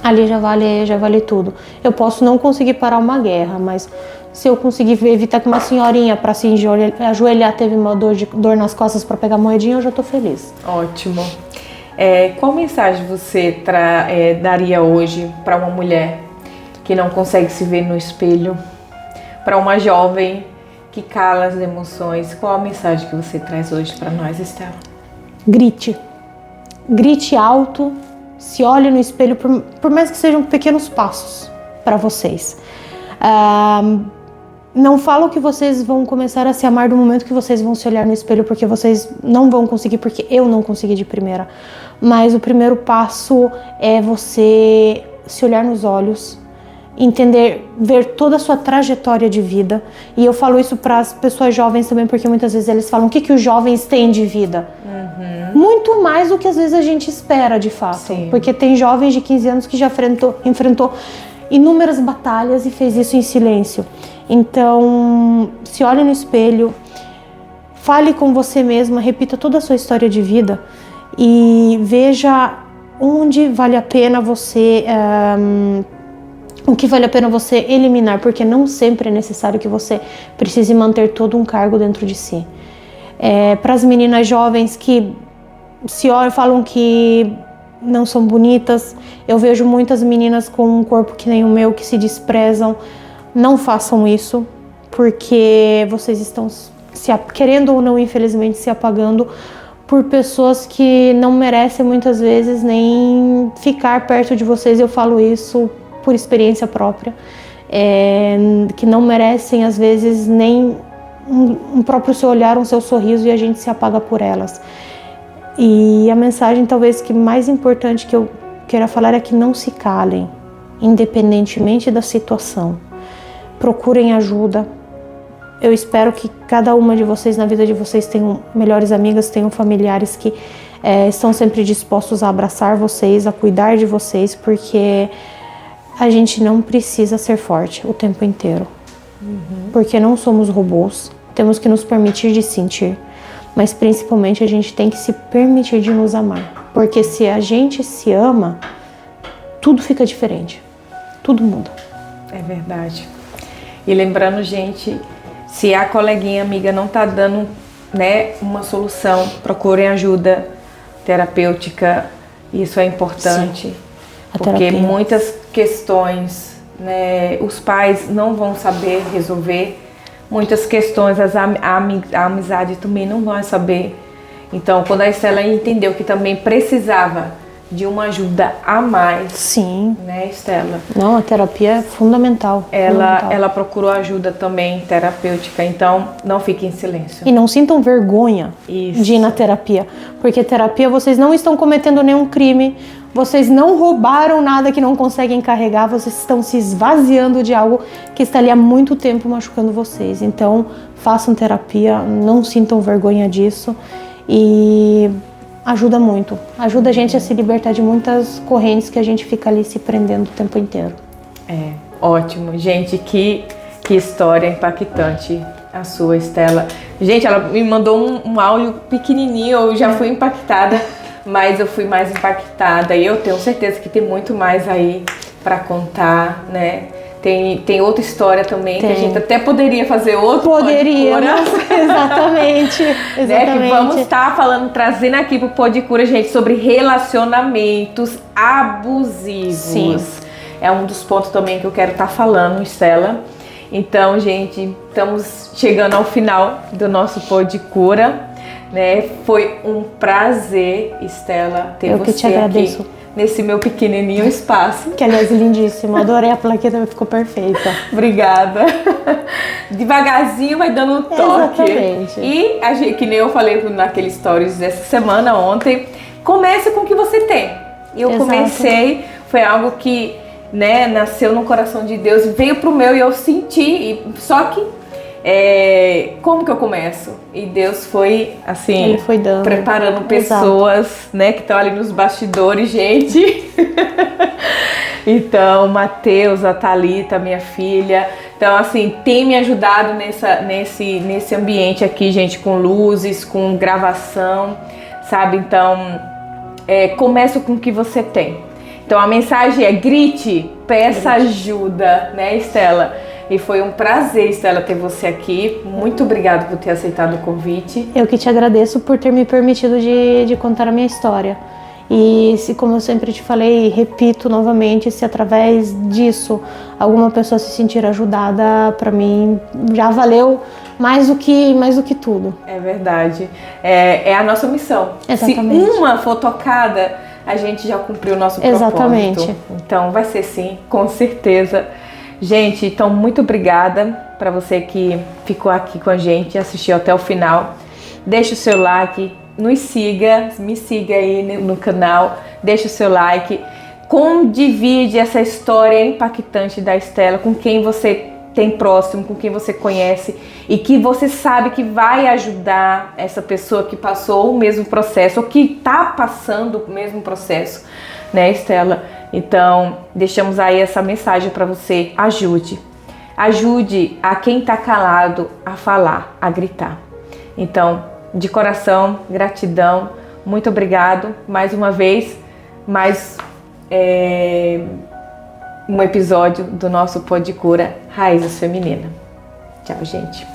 [SPEAKER 2] ali já vale tudo. Eu posso não conseguir parar uma guerra, mas se eu conseguir evitar que uma senhorinha para se ajoelhar teve uma dor nas costas para pegar moedinha, eu já estou feliz.
[SPEAKER 1] Ótimo. Qual mensagem você daria hoje para uma mulher que não consegue se ver no espelho? Para uma jovem que cala as emoções? Qual a mensagem que você traz hoje para nós, Estela?
[SPEAKER 2] Grite. Grite alto. Se olhe no espelho, por mais que sejam pequenos passos para vocês. Não falo que vocês vão começar a se amar do momento que vocês vão se olhar no espelho, porque vocês não vão conseguir, porque eu não consegui de primeira. Mas o primeiro passo é você se olhar nos olhos, entender, ver toda a sua trajetória de vida. E eu falo isso para as pessoas jovens também, porque muitas vezes eles falam o que os jovens têm de vida. Muito mais do que às vezes a gente espera, de fato. Sim. Porque tem jovens de 15 anos que já enfrentou inúmeras batalhas e fez isso em silêncio. Então, se olhe no espelho, fale com você mesma, repita toda a sua história de vida e veja onde vale a pena você... o que vale a pena você eliminar, porque não sempre é necessário que você precise manter todo um cargo dentro de si. Para as meninas jovens que se olham, falam que não são bonitas, eu vejo muitas meninas com um corpo que nem o meu, que se desprezam. Não façam isso, porque vocês estão, querendo ou não, infelizmente, se apagando por pessoas que não merecem muitas vezes nem ficar perto de vocês. Eu falo isso por experiência própria, que não merecem às vezes nem um próprio seu olhar, um seu sorriso, e a gente se apaga por elas. E a mensagem talvez que mais importante que eu queira falar é que não se calem, independentemente da situação. Procurem ajuda. Eu espero que cada uma de vocês, na vida de vocês, tenham melhores amigas, tenham familiares que estão sempre dispostos a abraçar vocês, a cuidar de vocês, porque a gente não precisa ser forte o tempo inteiro. Porque não somos robôs, temos que nos permitir de sentir, mas principalmente a gente tem que se permitir de nos amar. Porque se a gente se ama, tudo fica diferente, tudo muda.
[SPEAKER 1] É verdade. E lembrando, gente, se a coleguinha amiga não tá dando, né, uma solução, procurem ajuda terapêutica. Isso é importante. Sim. Porque muitas questões, né, os pais não vão saber resolver. Muitas questões a amizade também não vai saber. Então, quando a Estela entendeu que também precisava de uma ajuda a mais.
[SPEAKER 2] Sim.
[SPEAKER 1] Né, Estela?
[SPEAKER 2] Não, a terapia é fundamental.
[SPEAKER 1] Ela procurou ajuda também terapêutica, então não fiquem em silêncio.
[SPEAKER 2] E não sintam vergonha de ir na terapia, porque terapia, vocês não estão cometendo nenhum crime, vocês não roubaram nada que não conseguem carregar, vocês estão se esvaziando de algo que está ali há muito tempo machucando vocês. Então, façam terapia, não sintam vergonha disso e ajuda muito. Ajuda a gente a se libertar de muitas correntes que a gente fica ali se prendendo o tempo inteiro.
[SPEAKER 1] Ótimo. Gente, que história impactante a sua, Estela. Gente, ela me mandou um áudio pequenininho, eu já fui impactada, mas eu fui mais impactada e eu tenho certeza que tem muito mais aí para contar, né? Tem outra história também, que a gente até poderia fazer outro.
[SPEAKER 2] Poderíamos, exatamente.
[SPEAKER 1] Né, que vamos estar trazendo aqui pro Pode Cura, gente, sobre relacionamentos abusivos.
[SPEAKER 2] Sim.
[SPEAKER 1] É um dos pontos também que eu quero estar falando, Estela. Então, gente, estamos chegando ao final do nosso Pode Cura, né? Foi um prazer, Estela, ter você aqui nesse meu pequenininho espaço.
[SPEAKER 2] Que aliás é lindíssimo, adorei a plaqueta, ficou perfeita.
[SPEAKER 1] Obrigada. Devagarzinho vai dando um toque.
[SPEAKER 2] Exatamente.
[SPEAKER 1] E a gente, que nem eu falei naquele stories dessa semana, ontem, comece com o que você tem. E eu comecei, foi algo que, né, nasceu no coração de Deus, veio pro meu e eu senti, só que como que eu começo? E Deus foi, assim,
[SPEAKER 2] Ele foi dando.
[SPEAKER 1] preparando pessoas, né, que estão ali nos bastidores, gente. Então, Mateus, a Thalita, minha filha. Então, assim, tem me ajudado nesse ambiente aqui, gente, com luzes, com gravação, sabe? Então, começa com o que você tem. Então, a mensagem é: grite, peça ajuda, né, Estela? E foi um prazer, Estela, ter você aqui. Muito obrigada por ter aceitado o convite.
[SPEAKER 2] Eu que te agradeço por ter me permitido de contar a minha história. E se, como eu sempre te falei, repito novamente, se através disso alguma pessoa se sentir ajudada, para mim já valeu mais do que tudo.
[SPEAKER 1] É verdade. É a nossa missão.
[SPEAKER 2] Exatamente.
[SPEAKER 1] Se uma for tocada, a gente já cumpriu o nosso propósito.
[SPEAKER 2] Exatamente.
[SPEAKER 1] Então vai ser sim, com certeza. Gente, então muito obrigada para você que ficou aqui com a gente, assistiu até o final. Deixa o seu like, me siga aí no canal, deixa o seu like, divide essa história impactante da Estela com quem você tem próximo, com quem você conhece e que você sabe que vai ajudar essa pessoa que passou o mesmo processo ou que está passando o mesmo processo, né, Estela? Então, deixamos aí essa mensagem para você. Ajude a quem está calado a falar, a gritar. Então, de coração, gratidão, muito obrigado mais uma vez, mais um episódio do nosso Pod Cura Raízes Feminina. Tchau, gente.